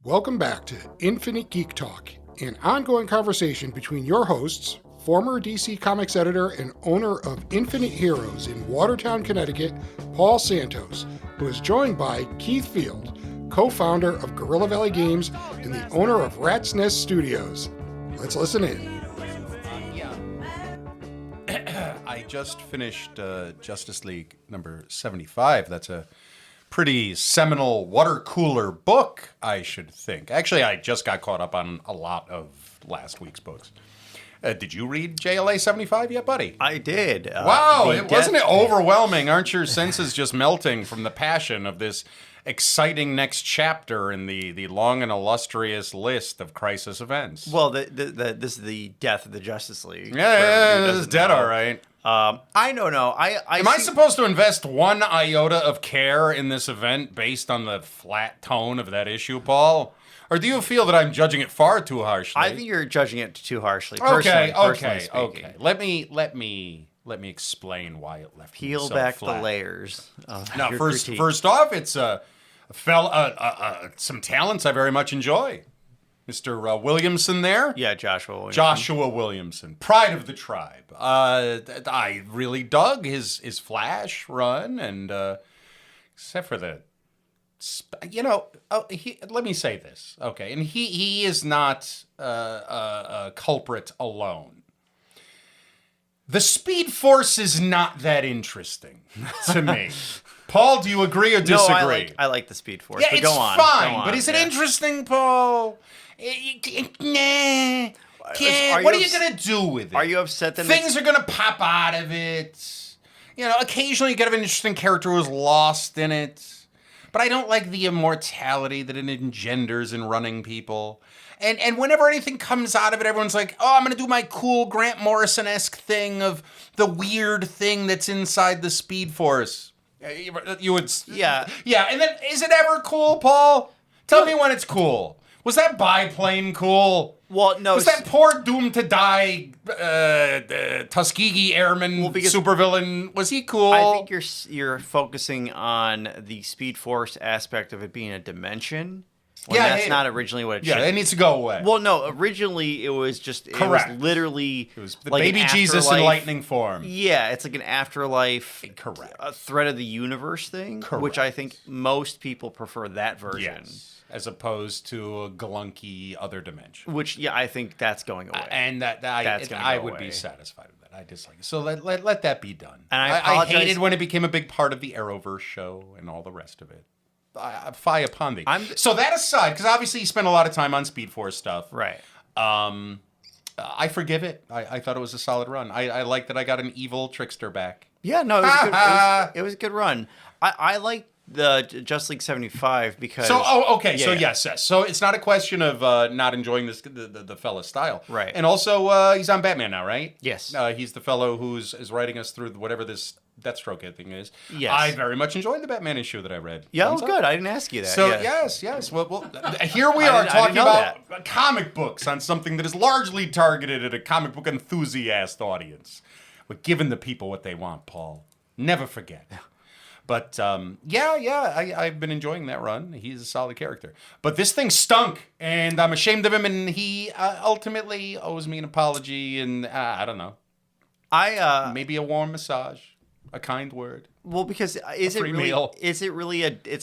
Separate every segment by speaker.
Speaker 1: Welcome back to Infinite Geek Talk, an ongoing conversation between your hosts, former DC Comics editor and owner of Infinite Heroes in Watertown, Connecticut, Paul Santos, who is joined by Keith Field, co-founder of Gorilla Valley Games and the owner of Rat's Nest Studios. Let's listen in.
Speaker 2: I just finished Justice League number 75. That's a pretty seminal water cooler book, I should think. Actually, I just got caught up on a lot of last week's books. Did you read JLA 75 yet, buddy?
Speaker 3: I did.
Speaker 2: Wow, wasn't it overwhelming? Aren't your senses just melting from the passion of this exciting next chapter in the long and illustrious list of crisis events?
Speaker 3: Well, this is the death of the Justice League.
Speaker 2: Yeah, this is dead, all right.
Speaker 3: I don't know.
Speaker 2: Am I supposed to invest one iota of care in this event based on the flat tone of that issue, Paul? Or do you feel that I'm judging it far too harshly?
Speaker 3: I think you're judging it too harshly.
Speaker 2: Okay.
Speaker 3: Speaking.
Speaker 2: Let me explain why it left me
Speaker 3: Peel
Speaker 2: so
Speaker 3: back
Speaker 2: flat.
Speaker 3: the layers.
Speaker 2: Now,
Speaker 3: Your
Speaker 2: first
Speaker 3: critique.
Speaker 2: off, it's some talents I very much enjoy. Mr. Williamson there.
Speaker 3: Yeah, Joshua Williamson.
Speaker 2: Joshua Williamson, pride of the tribe. I really dug his Flash run, and except for the, let me say this, okay? And he is not a culprit alone. The Speed Force is not that interesting to me. Paul, do you agree or disagree?
Speaker 3: No, I like the Speed Force.
Speaker 2: Yeah,
Speaker 3: but
Speaker 2: it's
Speaker 3: go on.
Speaker 2: fine. But is it interesting, Paul? Nah. What are you going to do with it?
Speaker 3: Are you upset that
Speaker 2: things are going to pop out of it? Occasionally you get an interesting character who's lost in it. But I don't like the immortality that it engenders in running people. And whenever anything comes out of it, everyone's like, oh, I'm going to do my cool Grant Morrison-esque thing of the weird thing that's inside the Speed Force. You would...
Speaker 3: Yeah.
Speaker 2: Yeah, and then is it ever cool, Paul? Tell me when it's cool. Was that biplane cool?
Speaker 3: Well, no.
Speaker 2: Was that poor doomed to die Tuskegee airman supervillain, was he cool?
Speaker 3: I think you're focusing on the Speed Force aspect of it being a dimension. That's not originally what it should.
Speaker 2: Yeah, it needs to go away.
Speaker 3: Well, no, originally it was just...
Speaker 2: Correct.
Speaker 3: It was literally...
Speaker 2: It was the
Speaker 3: like
Speaker 2: baby Jesus in lightning form.
Speaker 3: Yeah, it's like an afterlife...
Speaker 2: Correct.
Speaker 3: A threat of the universe thing.
Speaker 2: Correct.
Speaker 3: Which I think most people prefer that version.
Speaker 2: Yes. As opposed to a glunky other dimension.
Speaker 3: Which, yeah, I think that's going away.
Speaker 2: And I would be satisfied with that. I dislike it. So let that be done.
Speaker 3: And
Speaker 2: I hated when it became a big part of the Arrowverse show and all the rest of it. I fie upon thee. So that aside, because obviously you spent a lot of time on Speed Force stuff.
Speaker 3: Right.
Speaker 2: I forgive it. I thought it was a solid run. I like that I got an evil trickster back.
Speaker 3: Yeah, no, it was a good run. I like the Justice League 75 because...
Speaker 2: Okay. Yes. So it's not a question of not enjoying the fella's style.
Speaker 3: Right.
Speaker 2: And also, he's on Batman now, right?
Speaker 3: Yes.
Speaker 2: He's the fellow is writing us through whatever this Deathstroke thing is.
Speaker 3: Yes.
Speaker 2: I very much enjoyed the Batman issue that I read.
Speaker 3: Yeah, oh, good. I didn't ask you that.
Speaker 2: So,
Speaker 3: yeah.
Speaker 2: yes. Well, here we are talking about comic books on something that is largely targeted at a comic book enthusiast audience. We're giving the people what they want, Paul. Never forget. But, I've been enjoying that run. He's a solid character. But this thing stunk, and I'm ashamed of him, and he ultimately owes me an apology, and I don't know. Maybe a warm massage. A kind word.
Speaker 3: Well, because it's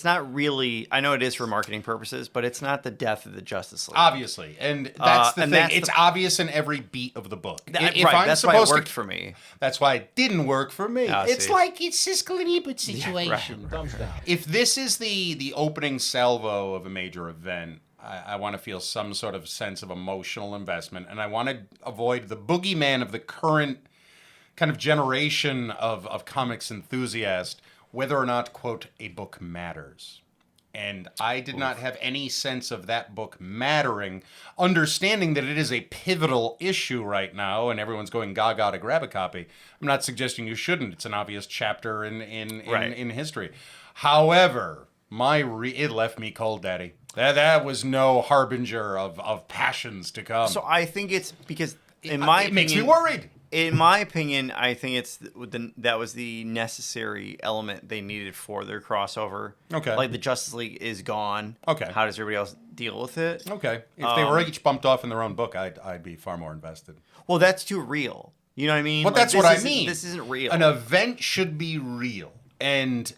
Speaker 3: not really, I know it is for marketing purposes, but it's not the death of the Justice League.
Speaker 2: Obviously. And that's the thing. It's obvious in every beat of the book.
Speaker 3: That's why it worked for me.
Speaker 2: That's why it didn't work for me.
Speaker 1: It's like it's Siskel and Ebert situation.
Speaker 3: Right.
Speaker 2: If this is the opening salvo of a major event, I want to feel some sort of sense of emotional investment, and I want to avoid the boogeyman of the current kind of generation of comics enthusiasts, whether or not, quote, a book matters. And I did not have any sense of that book mattering, understanding that it is a pivotal issue right now, and everyone's going gaga to grab a copy. I'm not suggesting you shouldn't. It's an obvious chapter in history. However, it left me cold, Daddy. That was no harbinger of passions to come.
Speaker 3: So I think it's because, in my opinion...
Speaker 2: It makes me worried.
Speaker 3: in my opinion, I think that was the necessary element they needed for their crossover.
Speaker 2: Okay.
Speaker 3: Like the Justice League is gone.
Speaker 2: Okay.
Speaker 3: How does everybody else deal with it?
Speaker 2: Okay. If they were each bumped off in their own book, I'd be far more invested.
Speaker 3: Well, that's too real. You know what I mean?
Speaker 2: But that's what I mean.
Speaker 3: This isn't real.
Speaker 2: An event should be real. And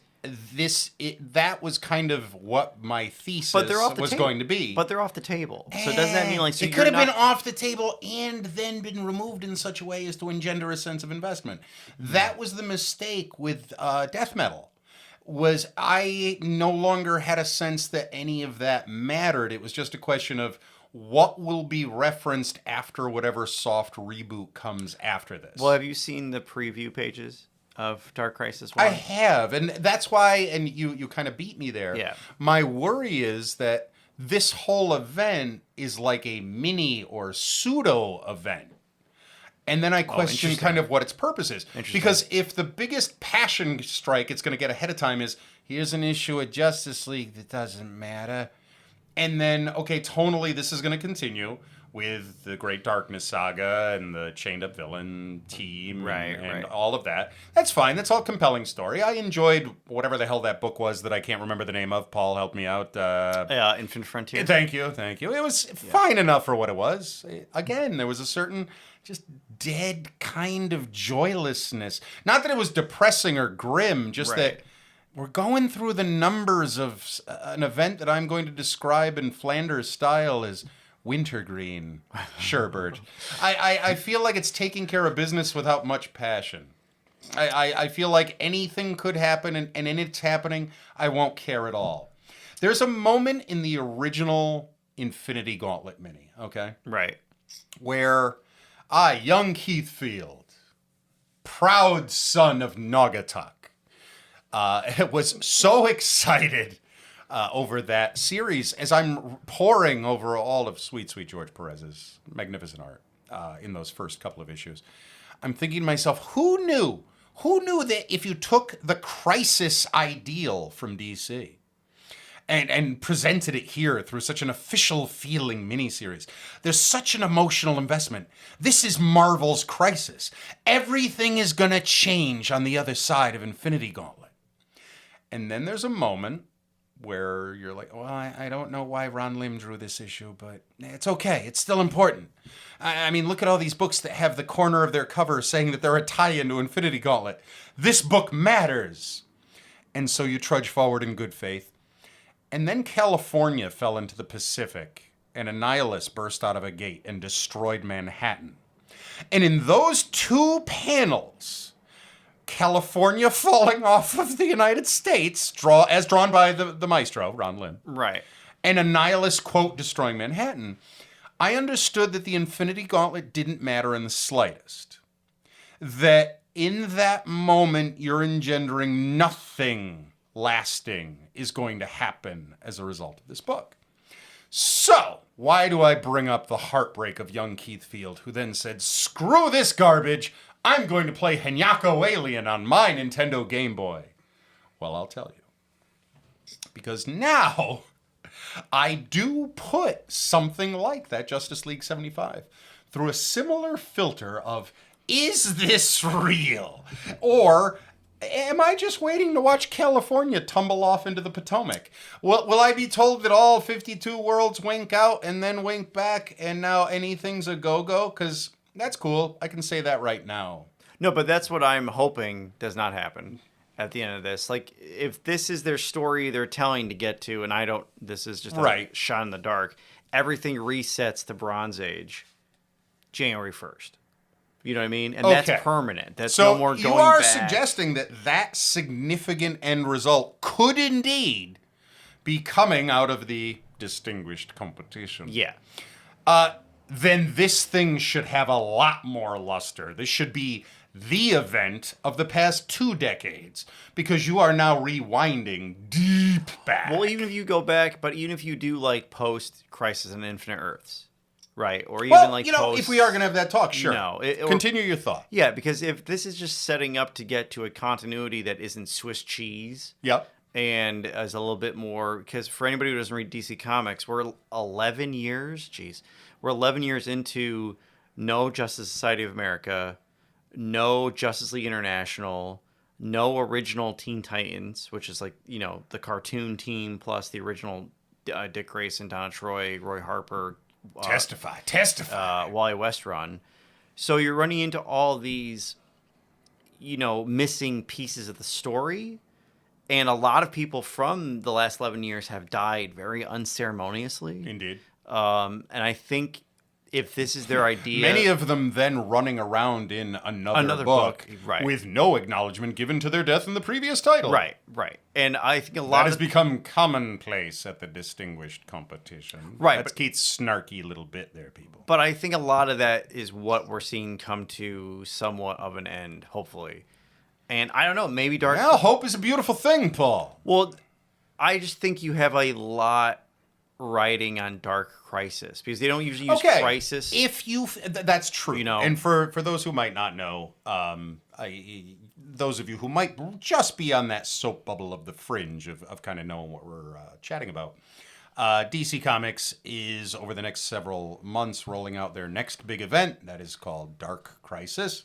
Speaker 2: that was kind of what my thesis was going to be.
Speaker 3: But they're off the table. So doesn't that mean like so
Speaker 2: it could have been off the table and then been removed in such a way as to engender a sense of investment? That was the mistake with death metal. Was I no longer had a sense that any of that mattered. It was just a question of what will be referenced after whatever soft reboot comes after this.
Speaker 3: Well, have you seen the preview pages of Dark Crisis 1?
Speaker 2: I have, and that's why, and you kind of beat me there.
Speaker 3: Yeah.
Speaker 2: My worry is that this whole event is like a mini or pseudo event. And then I question kind of what its purpose is. Because if the biggest passion strike it's going to get ahead of time is, here's an issue of Justice League that doesn't matter. And then, okay, tonally this is going to continue with the Great Darkness saga and the chained up villain team and all of that. That's fine. That's all compelling story. I enjoyed whatever the hell that book was that I can't remember the name of. Paul, help me out.
Speaker 3: Infinite Frontier.
Speaker 2: Thank you. It was fine enough for what it was. Again, there was a certain just dead kind of joylessness. Not that it was depressing or grim, just that we're going through the numbers of an event that I'm going to describe in Flanders style as wintergreen sherbert. I feel like it's taking care of business without much passion. I feel like anything could happen, and in its happening, I won't care at all. There's a moment in the original Infinity Gauntlet mini, okay?
Speaker 3: Right.
Speaker 2: Where I, young Keith Field, proud son of Naugatuck, was so excited over that series as I'm poring over all of sweet George Perez's magnificent art in those first couple of issues. I'm thinking to myself, who knew that if you took the Crisis ideal from DC and presented it here through such an official feeling miniseries, there's such an emotional investment. This is Marvel's Crisis. Everything is going to change on the other side of Infinity Gauntlet. And then there's a moment where you're like, well, I don't know why Ron Lim drew this issue, but it's okay. It's still important. I mean, look at all these books that have the corner of their cover saying that they're a tie-in to Infinity Gauntlet. This book matters. And so you trudge forward in good faith. And then California fell into the Pacific, and a nihilist burst out of a gate and destroyed Manhattan. And in those two panels, California falling off of the United States, as drawn by the maestro, Ron Lim.
Speaker 3: Right.
Speaker 2: And a nihilist, quote, destroying Manhattan. I understood that the Infinity Gauntlet didn't matter in the slightest. That in that moment, you're engendering nothing lasting is going to happen as a result of this book. So, why do I bring up the heartbreak of young Keith Field, who then said, screw this garbage, I'm going to play Henyako Alien on my Nintendo Game Boy? Well, I'll tell you. Because now, I do put something like that Justice League 75 through a similar filter of, is this real? Or am I just waiting to watch California tumble off into the Potomac? Will I be told that all 52 worlds wink out and then wink back and now anything's a go-go? Because that's cool. I can say that right now.
Speaker 3: No, but that's what I'm hoping does not happen at the end of this. Like, if this is their story they're telling to get to, and this is just a shot in the dark, everything resets to Bronze Age January 1st. You know what I mean? And that's permanent. That's no more going back. So you are
Speaker 2: suggesting that significant end result could indeed be coming out of the distinguished competition.
Speaker 3: Yeah.
Speaker 2: Then this thing should have a lot more luster. This should be the event of the past 2 decades, because you are now rewinding deep back.
Speaker 3: Well, even if you go back, but even if you do like post Crisis on Infinite Earths, right? Or even like post,
Speaker 2: if we are going to have that talk, sure.
Speaker 3: No,
Speaker 2: continue your thought.
Speaker 3: Yeah, because if this is just setting up to get to a continuity that isn't Swiss cheese.
Speaker 2: Yep.
Speaker 3: And as a little bit more, because for anybody who doesn't read DC Comics, we're 11 years into no Justice Society of America, no Justice League International, no original Teen Titans, which is like, the cartoon team plus the original Dick Grayson, Donna Troy, Roy Harper.
Speaker 2: Testify.
Speaker 3: Wally West run. So you're running into all these, missing pieces of the story. And a lot of people from the last 11 years have died very unceremoniously.
Speaker 2: Indeed.
Speaker 3: And I think if this is their idea...
Speaker 2: Many of them then running around in another book
Speaker 3: right.
Speaker 2: with no acknowledgement given to their death in the previous title.
Speaker 3: Right. And I think a lot
Speaker 2: that has become commonplace at the distinguished competition.
Speaker 3: Right.
Speaker 2: That's Keith's snarky little bit there, people.
Speaker 3: But I think a lot of that is what we're seeing come to somewhat of an end, hopefully. And I don't know, maybe Dark...
Speaker 2: Well, hope is a beautiful thing, Paul.
Speaker 3: Well, I just think you have a lot riding on Dark Crisis because they don't usually use Crisis.
Speaker 2: That's true. And for those who might not know, those of you who might just be on that soap bubble of the fringe of kind of knowing what we're chatting about, DC Comics is over the next several months rolling out their next big event that is called Dark Crisis.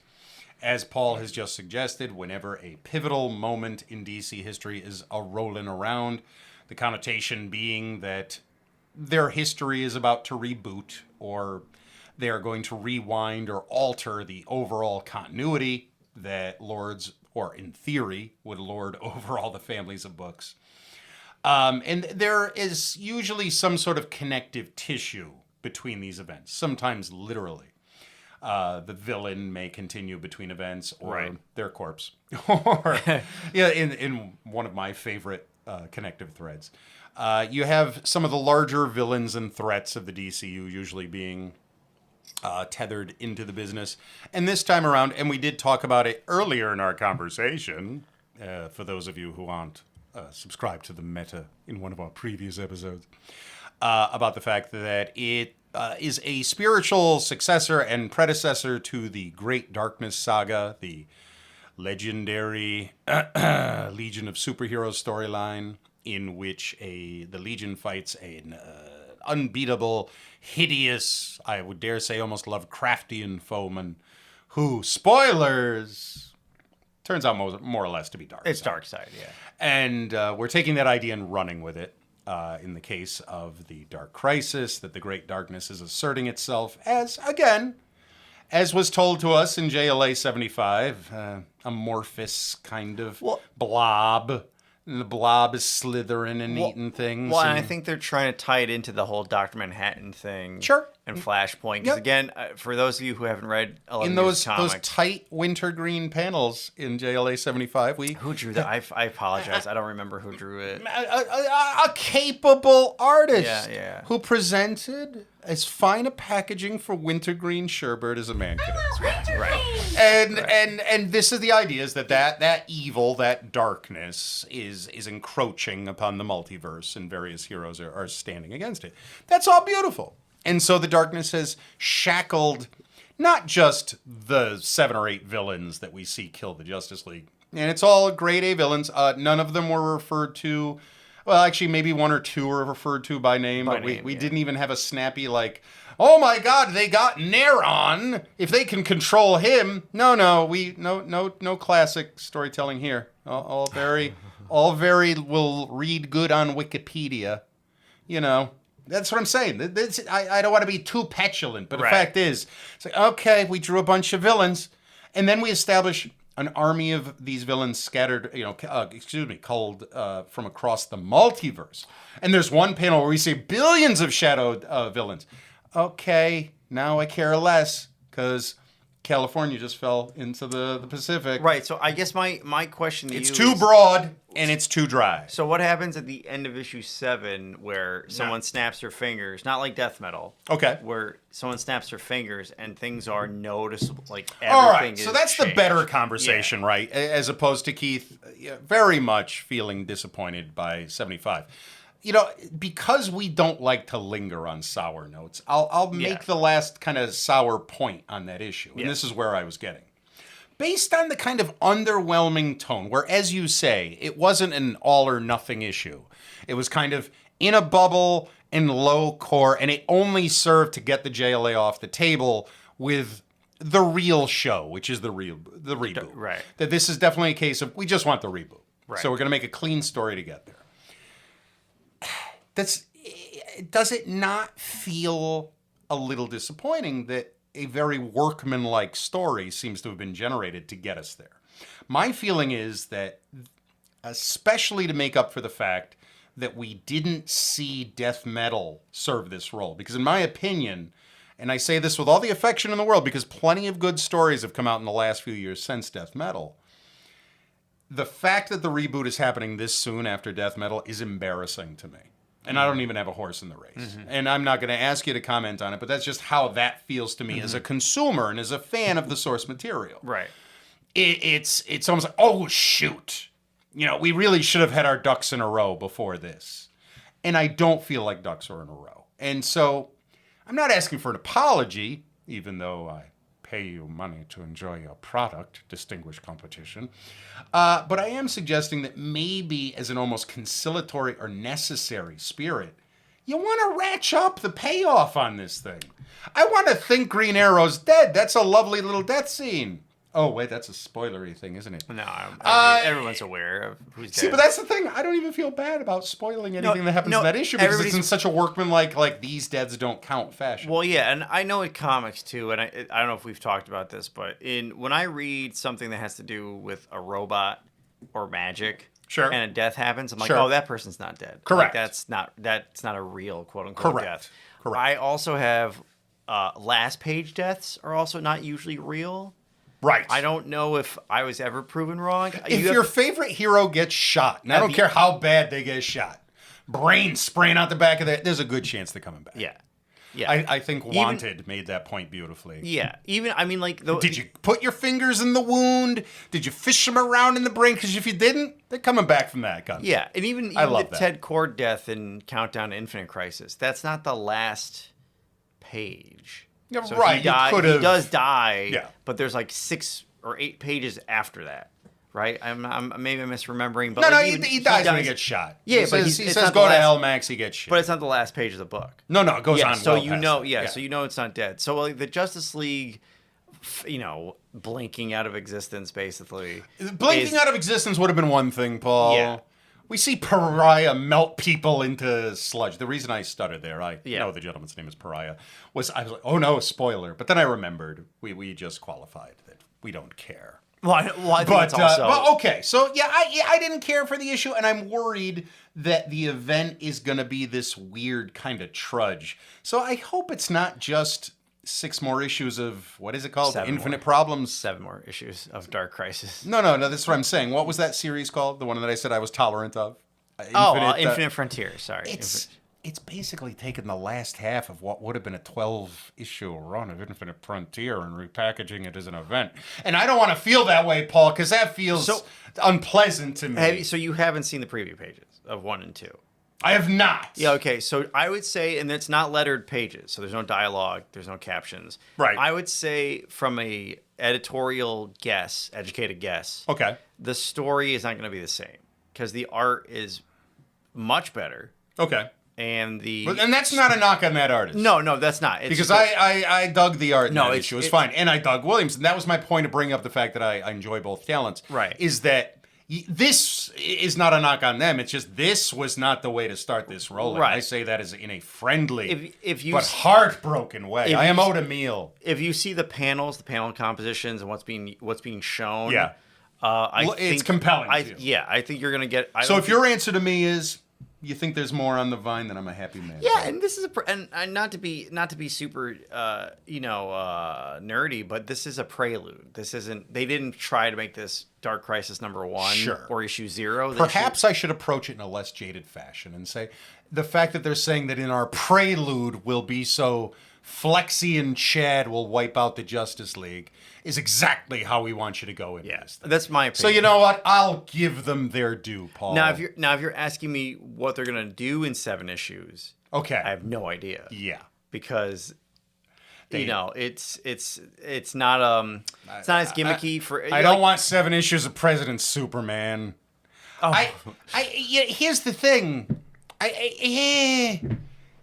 Speaker 2: As Paul has just suggested, whenever a pivotal moment in DC history is rolling around, the connotation being that their history is about to reboot, or they are going to rewind or alter the overall continuity that lords, or in theory, would lord over all the families of books. And there is usually some sort of connective tissue between these events, sometimes literally. The villain may continue between events, or their corpse. Or, in one of my favorite connective threads. You have some of the larger villains and threats of the DCU usually being tethered into the business. And this time around, and we did talk about it earlier in our conversation, for those of you who aren't subscribed to the meta in one of our previous episodes, about the fact that it is a spiritual successor and predecessor to the Great Darkness saga, the legendary Legion of Superheroes storyline, in which the Legion fights an unbeatable, hideous, I would dare say almost Lovecraftian foeman who, spoilers, turns out more or less to be Darkseid.
Speaker 3: It's Darkseid, yeah.
Speaker 2: And we're taking that idea and running with it. In the case of the Dark Crisis, that the Great Darkness is asserting itself as, again, as was told to us in JLA 75, amorphous kind of blob. And the blob is slithering and eating things.
Speaker 3: Well, and I think they're trying to tie it into the whole Dr. Manhattan thing.
Speaker 2: Sure.
Speaker 3: And Flashpoint. Because again, for those of you who haven't read 11
Speaker 2: in those tight wintergreen panels in JLA 75,
Speaker 3: who drew that? I apologize. I don't remember who drew it.
Speaker 2: A capable artist.
Speaker 3: Yeah.
Speaker 2: Who presented as fine a packaging for wintergreen sherbet as a man could ask.
Speaker 3: Right.
Speaker 2: And this is the idea, is that evil, that darkness is encroaching upon the multiverse, and various heroes are standing against it. That's all beautiful. And so the darkness has shackled not just the 7 or 8 villains that we see kill the Justice League. And it's all grade A villains. None of them were referred to. Well, actually, maybe 1 or 2 were referred to by name. But we didn't even have a snappy, like, oh my God, they got Neron. If they can control him. No classic storytelling here. All very will read good on Wikipedia. That's what I'm saying. I don't want to be too petulant, but the fact is, it's like, okay, we drew a bunch of villains, and then we establish an army of these villains scattered, culled from across the multiverse. And there's one panel where we see billions of shadowed villains. Okay, now I care less, because California just fell into the Pacific.
Speaker 3: Right, so I guess my question to you is...
Speaker 2: It's too broad, and it's too dry.
Speaker 3: So what happens at the end of issue 7 where someone snaps their fingers, not like death metal.
Speaker 2: Okay.
Speaker 3: Where someone snaps their fingers and things are noticeable, like everything
Speaker 2: all right,
Speaker 3: is
Speaker 2: so that's
Speaker 3: changed.
Speaker 2: the better conversation, right? As opposed to Keith very much feeling disappointed by 75. Because we don't like to linger on sour notes, I'll make the last kind of sour point on that issue. And this is where I was getting. Based on the kind of underwhelming tone, where, as you say, it wasn't an all or nothing issue. It was kind of in a bubble and low core, and it only served to get the JLA off the table with the real show, which is the reboot.
Speaker 3: Right.
Speaker 2: That this is definitely a case of we just want the reboot.
Speaker 3: Right.
Speaker 2: So we're going to make a clean story to get there. Does it not feel a little disappointing that a very workmanlike story seems to have been generated to get us there? My feeling is that, especially to make up for the fact that we didn't see death metal serve this role, because in my opinion, and I say this with all the affection in the world because plenty of good stories have come out in the last few years since death metal, the fact that the reboot is happening this soon after death metal is embarrassing to me. And I don't even have a horse in the race. Mm-hmm. And I'm not going to ask you to comment on it, but that's just how that feels to me as a consumer and as a fan of the source material.
Speaker 3: Right.
Speaker 2: It's almost like, oh, shoot. We really should have had our ducks in a row before this. And I don't feel like ducks are in a row. And so I'm not asking for an apology, even though I pay you money to enjoy your product, distinguished competition. But I am suggesting that maybe as an almost conciliatory or necessary spirit, you want to ratchet up the payoff on this thing. I want to think Green Arrow's dead. That's a lovely little death scene. Oh, wait, that's a spoilery thing, isn't it?
Speaker 3: No, everyone's aware of who's dead.
Speaker 2: See, but that's the thing. I don't even feel bad about spoiling anything that happens in that issue because it's in such a workmanlike, like, these deaths don't count fashion.
Speaker 3: Well, yeah, and I know in comics, too, and I don't know if we've talked about this, but when I read something that has to do with a robot or magic,
Speaker 2: sure,
Speaker 3: and a death happens, I'm like,
Speaker 2: sure,
Speaker 3: oh, that person's not dead.
Speaker 2: Correct.
Speaker 3: Like, that's not a real, quote-unquote,
Speaker 2: correct,
Speaker 3: death.
Speaker 2: correct.
Speaker 3: I also have last page deaths are also not usually real.
Speaker 2: Right.
Speaker 3: I don't know if I was ever proven wrong.
Speaker 2: If your favorite hero gets shot, and I don't care how bad they get shot, brain spraying out the back of there's a good chance they're coming back.
Speaker 3: Yeah. Yeah.
Speaker 2: I think Wanted made that point beautifully.
Speaker 3: Yeah.
Speaker 2: Did you put your fingers in the wound? Did you fish them around in the brain? Because if you didn't, they're coming back from that gun.
Speaker 3: Yeah. And even the Ted Kord death in Countdown to Infinite Crisis, that's not the last page.
Speaker 2: Yeah,
Speaker 3: so
Speaker 2: right.
Speaker 3: He does die, but there's like 6 or 8 pages after that, right? I'm maybe misremembering, but
Speaker 2: he dies when he gets shot.
Speaker 3: Yeah,
Speaker 2: he says go to hell, Max. He gets shot.
Speaker 3: But it's not the last page of the book.
Speaker 2: No, it goes on.
Speaker 3: So
Speaker 2: well
Speaker 3: so it's not dead. So the Justice League, blinking out of existence, basically.
Speaker 2: Blinking out of existence would have been one thing, Paul. Yeah. We see Pariah melt people into sludge. The reason I stuttered there, I know the gentleman's name is Pariah, I was like, oh no, spoiler. But then I remembered we just qualified that we don't care.
Speaker 3: Well, I think that's also...
Speaker 2: But okay, so I didn't care for the issue, and I'm worried that the event is going to be this weird kind of trudge. So I hope it's not just 6 more issues of, what is it called? Infinite Problems?
Speaker 3: 7 more issues of Dark Crisis.
Speaker 2: No, that's what I'm saying. What was that series called? The one that I said I was tolerant of?
Speaker 3: Infinite Frontier, sorry.
Speaker 2: It's basically taken the last half of what would have been a 12-issue run of Infinite Frontier and repackaging it as an event. And I don't want to feel that way, Paul, because that feels unpleasant to me.
Speaker 3: So you haven't seen the preview pages of 1 and 2?
Speaker 2: I have not.
Speaker 3: Yeah, okay. So I would say, and it's not lettered pages, so there's no dialogue, there's no captions.
Speaker 2: Right.
Speaker 3: I would say from a editorial guess, educated guess,
Speaker 2: okay,
Speaker 3: the story is not going to be the same because the art is much better.
Speaker 2: Okay.
Speaker 3: And
Speaker 2: that's not a knock on that artist.
Speaker 3: No, that's not. It's
Speaker 2: because I dug the art in that issue. It was fine. And I dug Williams. And that was my point of bringing up the fact that I enjoy both talents.
Speaker 3: Right.
Speaker 2: Is that this is not a knock on them. It's just this was not the way to start this rolling. Right. I say that as in a friendly but heartbroken way. I am owed a meal.
Speaker 3: If you see the panel compositions and what's being shown,
Speaker 2: it's compelling.
Speaker 3: I think you're going to get...
Speaker 2: So if your answer to me is... You think there's more on the vine, then I'm a happy man.
Speaker 3: Yeah, and this is and not to be super nerdy, but this is a prelude. This isn't. They didn't try to make this Dark Crisis #1 or issue 0.
Speaker 2: Perhaps I should approach it in a less jaded fashion and say the fact that they're saying that in our prelude will be so Flexi and Chad will wipe out the Justice League is exactly how we want you to go in.
Speaker 3: Yes, that's my opinion.
Speaker 2: So you know what? I'll give them their due, Paul.
Speaker 3: Now, if you're asking me what they're gonna do in 7 issues,
Speaker 2: okay,
Speaker 3: I have no idea.
Speaker 2: Yeah,
Speaker 3: because it's not it's not as gimmicky for.
Speaker 2: I don't want 7 issues of President Superman. Oh, here's the thing.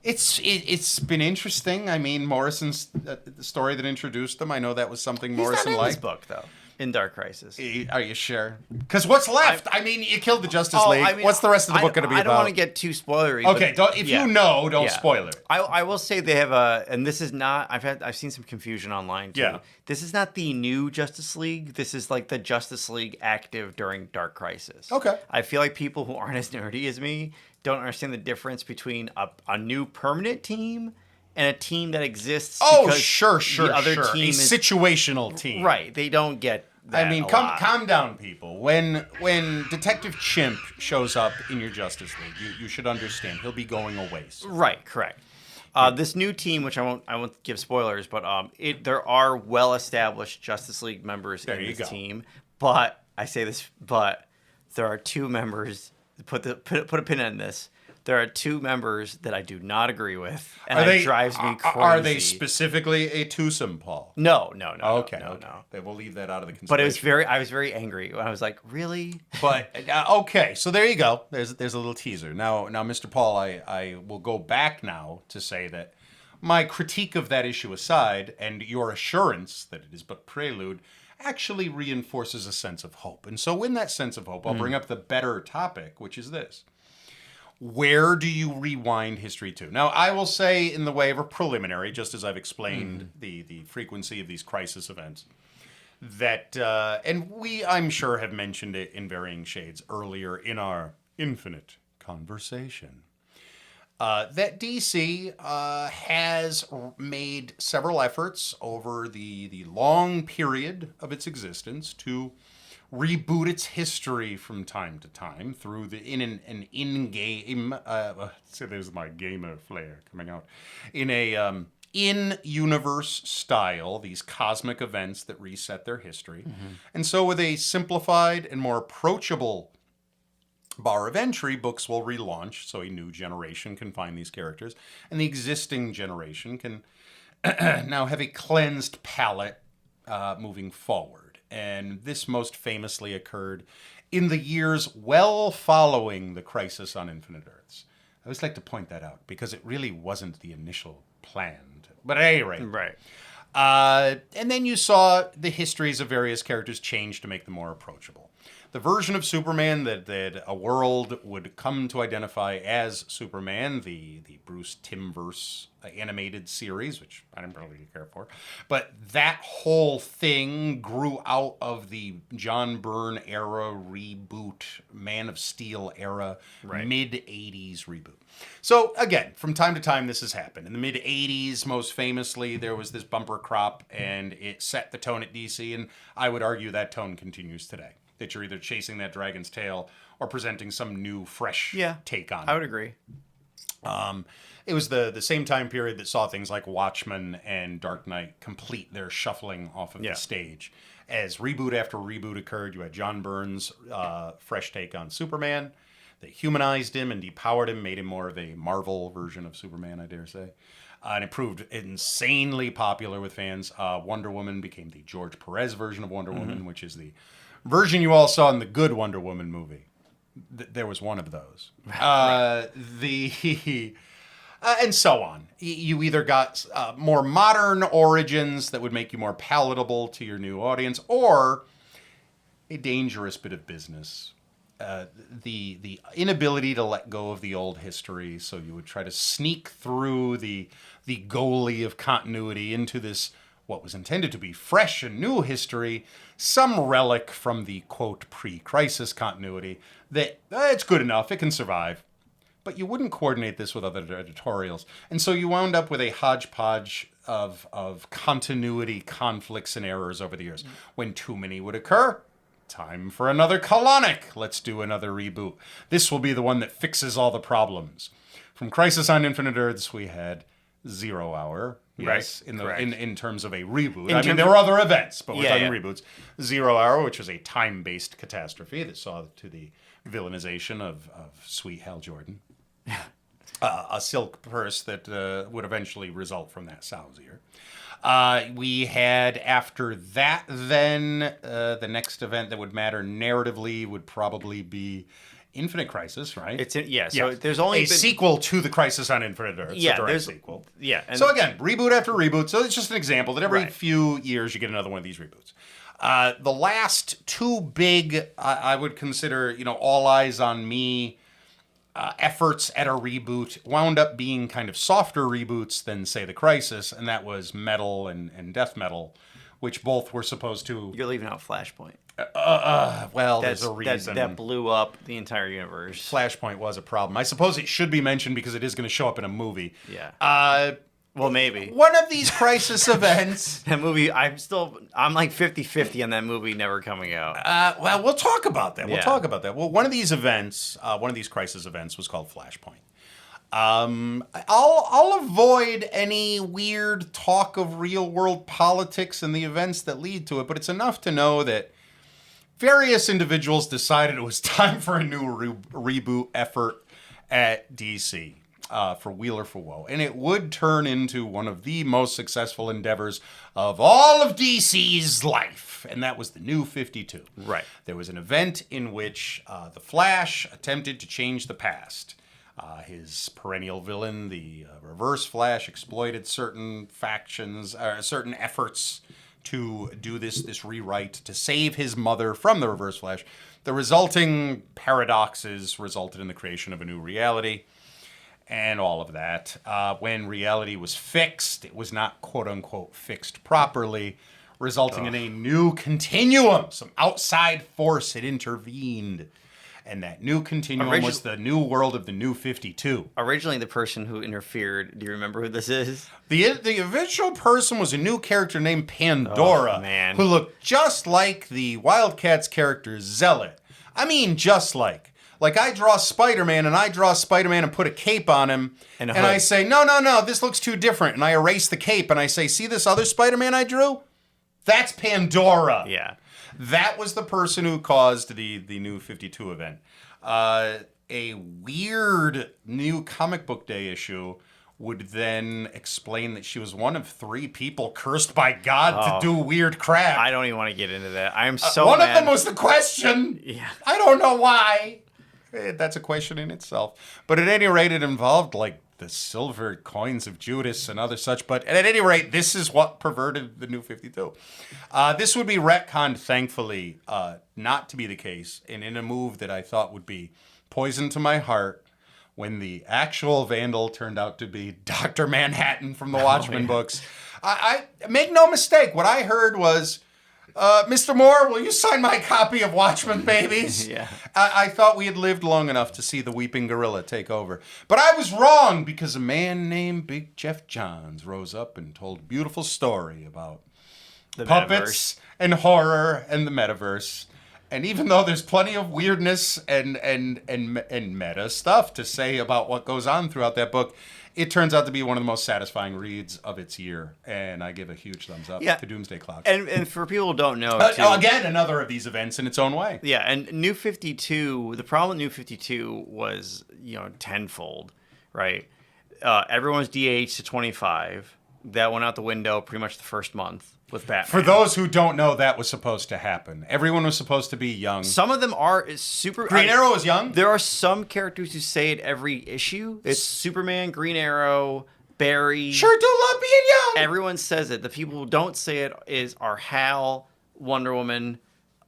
Speaker 2: It's been interesting. I mean, Morrison's the story that introduced them. I know that was something Morrison
Speaker 3: He's not in this
Speaker 2: liked.
Speaker 3: book, though. In Dark Crisis.
Speaker 2: Are you sure? Because what's left? I mean, you killed the Justice League. What's the rest of the book going to be about?
Speaker 3: I don't want to get too spoilery.
Speaker 2: Okay, if you know, don't spoil it.
Speaker 3: I will say they have and this is not. I've seen some confusion online too.
Speaker 2: Yeah.
Speaker 3: This is not the new Justice League. This is like the Justice League active during Dark Crisis.
Speaker 2: Okay.
Speaker 3: I feel like people who aren't as nerdy as me don't understand the difference between a new permanent team and a team that exists.
Speaker 2: Oh,
Speaker 3: because
Speaker 2: sure.
Speaker 3: The other team is
Speaker 2: situational team.
Speaker 3: Right. They don't get that.
Speaker 2: I mean, calm down, people. When Detective Chimp shows up in your Justice League, you should understand he'll be going away soon.
Speaker 3: Right, correct. This new team, which I won't give spoilers, but there are well-established Justice League members in this team. But I say this, but there are two members. Put a pin in this. There are two members that I do not agree with, and it drives me crazy.
Speaker 2: Are they specifically a twosome, Paul?
Speaker 3: No.
Speaker 2: Okay.
Speaker 3: No.
Speaker 2: We'll leave that out of the consideration.
Speaker 3: But I was very angry when I was like, really?
Speaker 2: But okay, so there you go. There's a little teaser. Now, Mr. Paul, I will go back now to say that my critique of that issue aside, and your assurance that it is but prelude, actually reinforces a sense of hope. And so, in that sense of hope, I'll bring up the better topic, which is this. Where do you rewind history to? Now, I will say in the way of a preliminary, just as I've explained the frequency of these crisis events, that, and I'm sure, have mentioned it in varying shades earlier in our infinite conversation, that DC has made several efforts over the long period of its existence to reboot its history from time to time through an in-game. So there's my gamer flair coming out in a in-universe style. These cosmic events that reset their history, and so with a simplified and more approachable bar of entry, books will relaunch, so a new generation can find these characters, and the existing generation can now have a cleansed palette moving forward. And this most famously occurred in the years well following the Crisis on Infinite Earths. I always like to point that out because it really wasn't the initial plan. But at any rate.
Speaker 3: Right.
Speaker 2: And then you saw the histories of various characters change to make them more approachable. The version of Superman that a world would come to identify as Superman, the Bruce Timmverse animated series, which I didn't really care for, but that whole thing grew out of the John Byrne era reboot, Man of Steel era, mid-'80s reboot. So again, from time to time this has happened. In the mid-'80s, most famously, there was this bumper crop, and it set the tone at DC, and I would argue that tone continues today. That you're either chasing that dragon's tail or presenting some new, fresh take on it.
Speaker 3: I would agree.
Speaker 2: It was the same time period that saw things like Watchmen and Dark Knight complete their shuffling off of the stage. As reboot after reboot occurred, you had John Byrne's fresh take on Superman. They humanized him and depowered him, made him more of a Marvel version of Superman, I dare say. And it proved insanely popular with fans. Wonder Woman became the George Perez version of Wonder Woman, which is the version you all saw in the good Wonder Woman movie. There was one of those. And so on. You either got more modern origins that would make you more palatable to your new audience, or a dangerous bit of business. The inability to let go of the old history, so you would try to sneak through the goalie of continuity into this, what was intended to be fresh and new history, some relic from the, quote, pre-crisis continuity that it's good enough, it can survive. But you wouldn't coordinate this with other editorials. And so you wound up with a hodgepodge of continuity conflicts and errors over the years. When too many would occur, time for another colonic. Let's do another reboot. This will be the one that fixes all the problems. From Crisis on Infinite Earths, we had 0 Hour. Yes, in terms of a reboot. I mean, there were other events, but we're talking reboots. 0 Hour, which was a time-based catastrophe that saw to the villainization of sweet Hal Jordan. A silk purse that would eventually result from that Sousier. We had, after that, then, the next event that would matter narratively would probably be Infinite Crisis, right?
Speaker 3: So there's only
Speaker 2: a sequel to the Crisis on Infinite Earths.
Speaker 3: Yeah,
Speaker 2: a direct
Speaker 3: there's
Speaker 2: sequel.
Speaker 3: Yeah. And
Speaker 2: so again, reboot after reboot. So it's just an example that every few years you get another one of these reboots. The last two big, I would consider, all eyes on me efforts at a reboot wound up being kind of softer reboots than, say, The Crisis, and that was Metal and Death Metal, which both were supposed to...
Speaker 3: You're leaving out Flashpoint.
Speaker 2: Well, there's a reason.
Speaker 3: That blew up the entire universe.
Speaker 2: Flashpoint was a problem. I suppose it should be mentioned because it is going to show up in a movie.
Speaker 3: Yeah. Well, maybe.
Speaker 2: One of these crisis events...
Speaker 3: That movie, I'm like 50-50 on that movie never coming out.
Speaker 2: Well, we'll talk about that. Well, one of these events, one of these crisis events was called Flashpoint. I'll avoid any weird talk of real-world politics and the events that lead to it, but it's enough to know that various individuals decided it was time for a new reboot effort at DC. For Wheeler for Woe. And it would turn into one of the most successful endeavors of all of DC's life. And that was the New 52.
Speaker 3: Right.
Speaker 2: There was an event in which the Flash attempted to change the past. His perennial villain, the Reverse Flash, exploited certain factions, certain efforts to do this rewrite to save his mother from the Reverse Flash. The resulting paradoxes resulted in the creation of a new reality. And all of that. When reality was fixed, it was not quote-unquote fixed properly, resulting in a new continuum. Some outside force had intervened. And that new continuum was the new world of the New 52.
Speaker 3: Originally, the person who interfered, do you remember who this is?
Speaker 2: The original person was a new character named Pandora, who looked just like the Wildcats character Zealot. I mean, just like. Like, I draw Spider-Man, and put a cape on him, and I say, no, this looks too different, and I erase the cape, and I say, see this other Spider-Man I drew? That's Pandora.
Speaker 3: Yeah.
Speaker 2: That was the person who caused the New 52 event. A weird new comic book day issue would then explain that she was one of 3 people cursed by God to do weird crap.
Speaker 3: I don't even want to get into that. I am so
Speaker 2: One
Speaker 3: mad.
Speaker 2: of them was the question.
Speaker 3: Yeah.
Speaker 2: I don't know why. That's a question in itself. But at any rate, it involved, like, the silver coins of Judas and other such. But at any rate, this is what perverted the New 52. This would be retconned, thankfully, not to be the case, and in a move that I thought would be poison to my heart, when the actual Vandal turned out to be Dr. Manhattan from the Watchmen books. I make no mistake, what I heard was... Mr. Moore, will you sign my copy of Watchmen Babies?
Speaker 3: Yeah.
Speaker 2: I thought we had lived long enough to see the Weeping Gorilla take over. But I was wrong, because a man named Big Jeff Johns rose up and told a beautiful story about
Speaker 3: The
Speaker 2: puppets and horror and the metaverse. And even though there's plenty of weirdness and meta stuff to say about what goes on throughout that book, it turns out to be one of the most satisfying reads of its year, and I give a huge thumbs up to Doomsday Clock.
Speaker 3: And for people who don't know,
Speaker 2: again, another of these events in its own way.
Speaker 3: Yeah, and New 52, the problem with New 52 was, tenfold, right? Everyone's DH to 25. That went out the window pretty much the first month with Batman.
Speaker 2: For those who don't know, that was supposed to happen. Everyone was supposed to be young.
Speaker 3: Some of them are super...
Speaker 2: Green Arrow is young?
Speaker 3: There are some characters who say it every issue. It's Superman, Green Arrow, Barry.
Speaker 2: Sure do love being young!
Speaker 3: Everyone says it. The people who don't say it are Hal, Wonder Woman,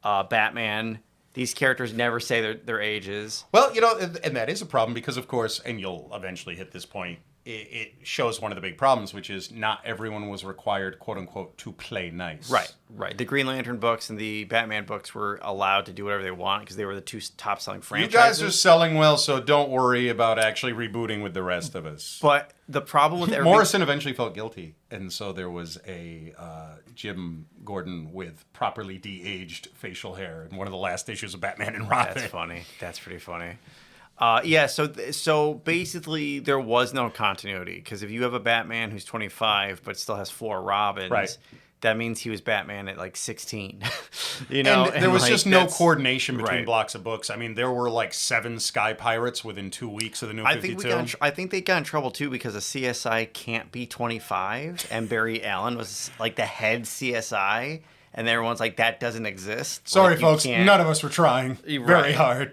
Speaker 3: Batman. These characters never say their ages.
Speaker 2: Well, and that is a problem because, of course, and you'll eventually hit this point, it shows one of the big problems, which is not everyone was required, quote unquote, to play nice.
Speaker 3: Right. The Green Lantern books and the Batman books were allowed to do whatever they want because they were the 2 top selling franchises.
Speaker 2: You guys are selling well, so don't worry about actually rebooting with the rest of us.
Speaker 3: But the problem with
Speaker 2: Morrison eventually felt guilty, and so there was a Jim Gordon with properly de-aged facial hair in one of the last issues of Batman and Robin.
Speaker 3: That's funny. That's pretty funny. So basically there was no continuity because if you have a Batman who's 25 but still has 4 Robins, that means he was Batman at like 16.
Speaker 2: And there was just no coordination between blocks of books. I mean, there were like 7 Sky Pirates within 2 weeks of the New 52.
Speaker 3: I think they got in trouble too because a CSI can't be 25, and Barry Allen was like the head CSI, and everyone's like, that doesn't exist.
Speaker 2: Sorry, folks, none of us were trying very hard.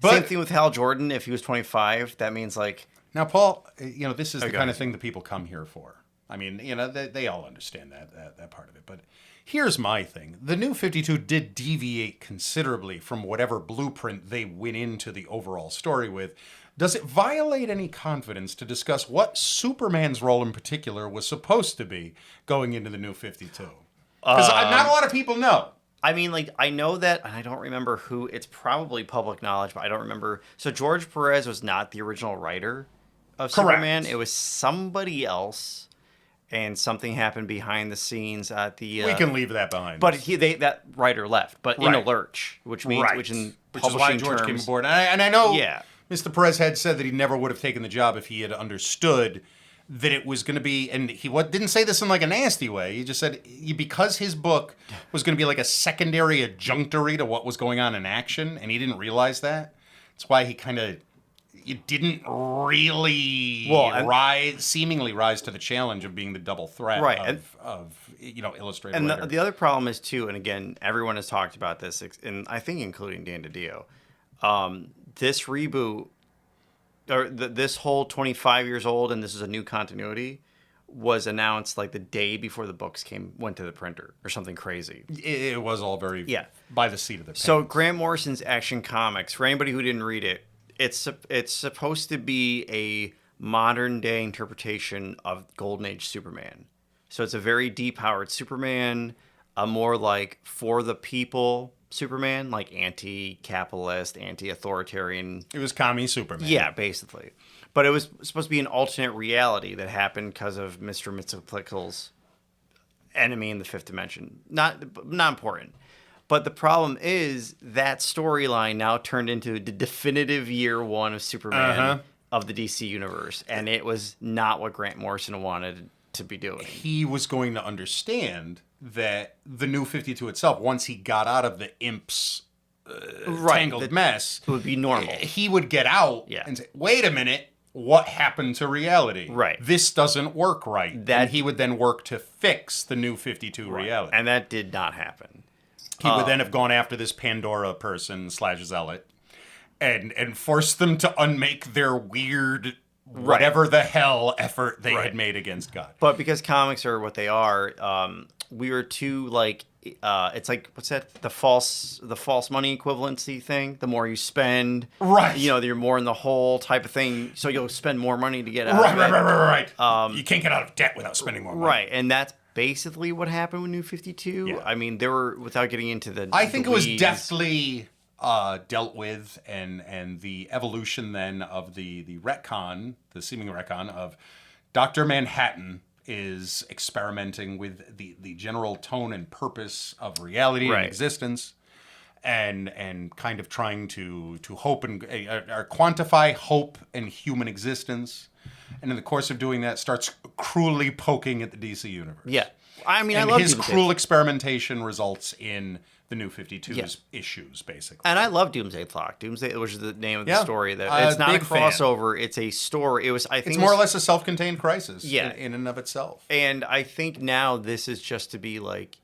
Speaker 3: Same thing with Hal Jordan. If he was 25, that means like...
Speaker 2: Now, Paul, this is the kind of thing that people come here for. I mean, they all understand that part of it. But here's my thing. The New 52 did deviate considerably from whatever blueprint they went into the overall story with. Does it violate any confidence to discuss what Superman's role in particular was supposed to be going into the New 52? Because not a lot of people know.
Speaker 3: I mean, like, I know that, and I don't remember who. It's probably public knowledge, but I don't remember. So George Perez was not the original writer of Superman. It was somebody else, and something happened behind the scenes at the...
Speaker 2: we can leave that behind.
Speaker 3: But that writer left, but in a lurch, which means...
Speaker 2: Right.
Speaker 3: Which in
Speaker 2: which
Speaker 3: publishing
Speaker 2: is why George
Speaker 3: terms,
Speaker 2: came aboard. And I know...
Speaker 3: Yeah.
Speaker 2: Mr. Perez had said that he never would have taken the job if he had understood that it was going to be, and he didn't say this in like a nasty way. He just said because his book was going to be like a secondary adjunctory to what was going on in action, and he didn't realize that. That's why he kind of didn't really seemingly rise to the challenge of being the double threat of illustrated
Speaker 3: and
Speaker 2: writer.
Speaker 3: the other problem is too, and again, everyone has talked about this, and I think including Dan DiDio. This reboot, or this whole 25 years old, and this is a new continuity, was announced like the day before the books went to the printer, or something crazy.
Speaker 2: It was all very by the seat of the pants.
Speaker 3: So Grant Morrison's Action Comics, for anybody who didn't read it, it's supposed to be a modern day interpretation of Golden Age Superman. So it's a very depowered Superman, a more like for the people Superman, like anti-capitalist, anti-authoritarian.
Speaker 2: It was commie Superman.
Speaker 3: Yeah, basically. But it was supposed to be an alternate reality that happened because of Mr. Mxyzptlk's enemy in the fifth dimension. Not important. But the problem is that storyline now turned into the definitive year one of Superman of the DC universe. And it was not what Grant Morrison wanted to be doing.
Speaker 2: He was going to understand that the New 52 itself, once he got out of the imp's tangled mess,
Speaker 3: it would be normal.
Speaker 2: He would get out and say, wait a minute, what happened to reality?
Speaker 3: Right.
Speaker 2: This doesn't work right. And he would then work to fix the New 52 reality.
Speaker 3: And that did not happen.
Speaker 2: He would then have gone after this Pandora person / zealot and forced them to unmake their weird... whatever the hell effort they had made against God.
Speaker 3: But because comics are what they are, we were too like it's like what's that? The false money equivalency thing. The more you spend, you're more in the hole type of thing. So you'll spend more money to get out.
Speaker 2: Right. You can't get out of debt without spending more money.
Speaker 3: Right, and that's basically what happened with New 52. Yeah. I mean, there were without getting into the.
Speaker 2: I think it was deftly dealt with, and the evolution then of the retcon, the seeming retcon of Dr. Manhattan is experimenting with the general tone and purpose of reality and existence, and kind of trying to hope and or quantify hope and human existence, and in the course of doing that starts cruelly poking at the DC universe.
Speaker 3: Yeah, I mean,
Speaker 2: and
Speaker 3: I love
Speaker 2: his
Speaker 3: Doomsday.
Speaker 2: cruel experimentation results in the New 52's issues, basically.
Speaker 3: And I love Doomsday Clock. Doomsday, which is the name of the story. That it's not a crossover. It's a story. It was. I think
Speaker 2: it's more or less a self-contained crisis. In and of itself.
Speaker 3: And I think now this is just to be like,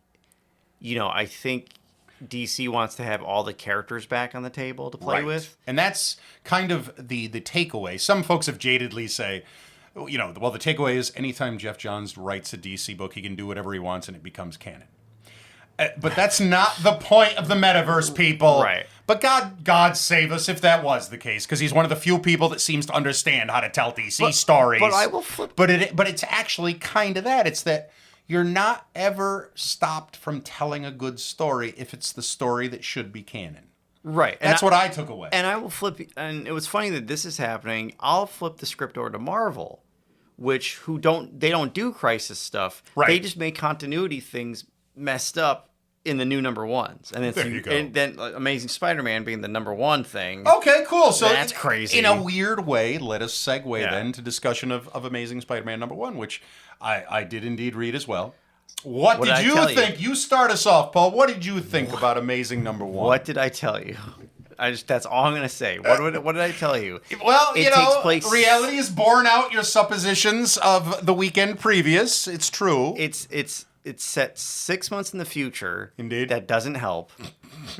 Speaker 3: I think DC wants to have all the characters back on the table to play with,
Speaker 2: and that's kind of the takeaway. Some folks have jadedly say, the takeaway is anytime Jeff Johns writes a DC book, he can do whatever he wants and it becomes canon. But that's not the point of the metaverse, people.
Speaker 3: Right.
Speaker 2: But God save us if that was the case, because he's one of the few people that seems to understand how to tell DC stories.
Speaker 3: But I will flip.
Speaker 2: But it's actually kind of that. It's that you're not ever stopped from telling a good story if it's the story that should be canon.
Speaker 3: Right.
Speaker 2: That's what I took away.
Speaker 3: And I will flip. And it was funny that this is happening. I'll flip the script over to Marvel, which they don't do crisis stuff.
Speaker 2: Right.
Speaker 3: They just make continuity things messed up in the new number ones, and
Speaker 2: there you go.
Speaker 3: And then Amazing Spider-Man being the number one thing.
Speaker 2: Okay, cool. So
Speaker 3: that's crazy.
Speaker 2: In a weird way, let us segue then to discussion of Amazing Spider-Man number one, which I did indeed read as well. What did you think? You start us off, Paul. What did you think about Amazing number one?
Speaker 3: What did I tell you? That's all I'm gonna say. What did I tell you?
Speaker 2: Well, reality is borne out your suppositions of the weekend previous. It's true.
Speaker 3: It's it's set 6 months in the future.
Speaker 2: Indeed.
Speaker 3: That doesn't help.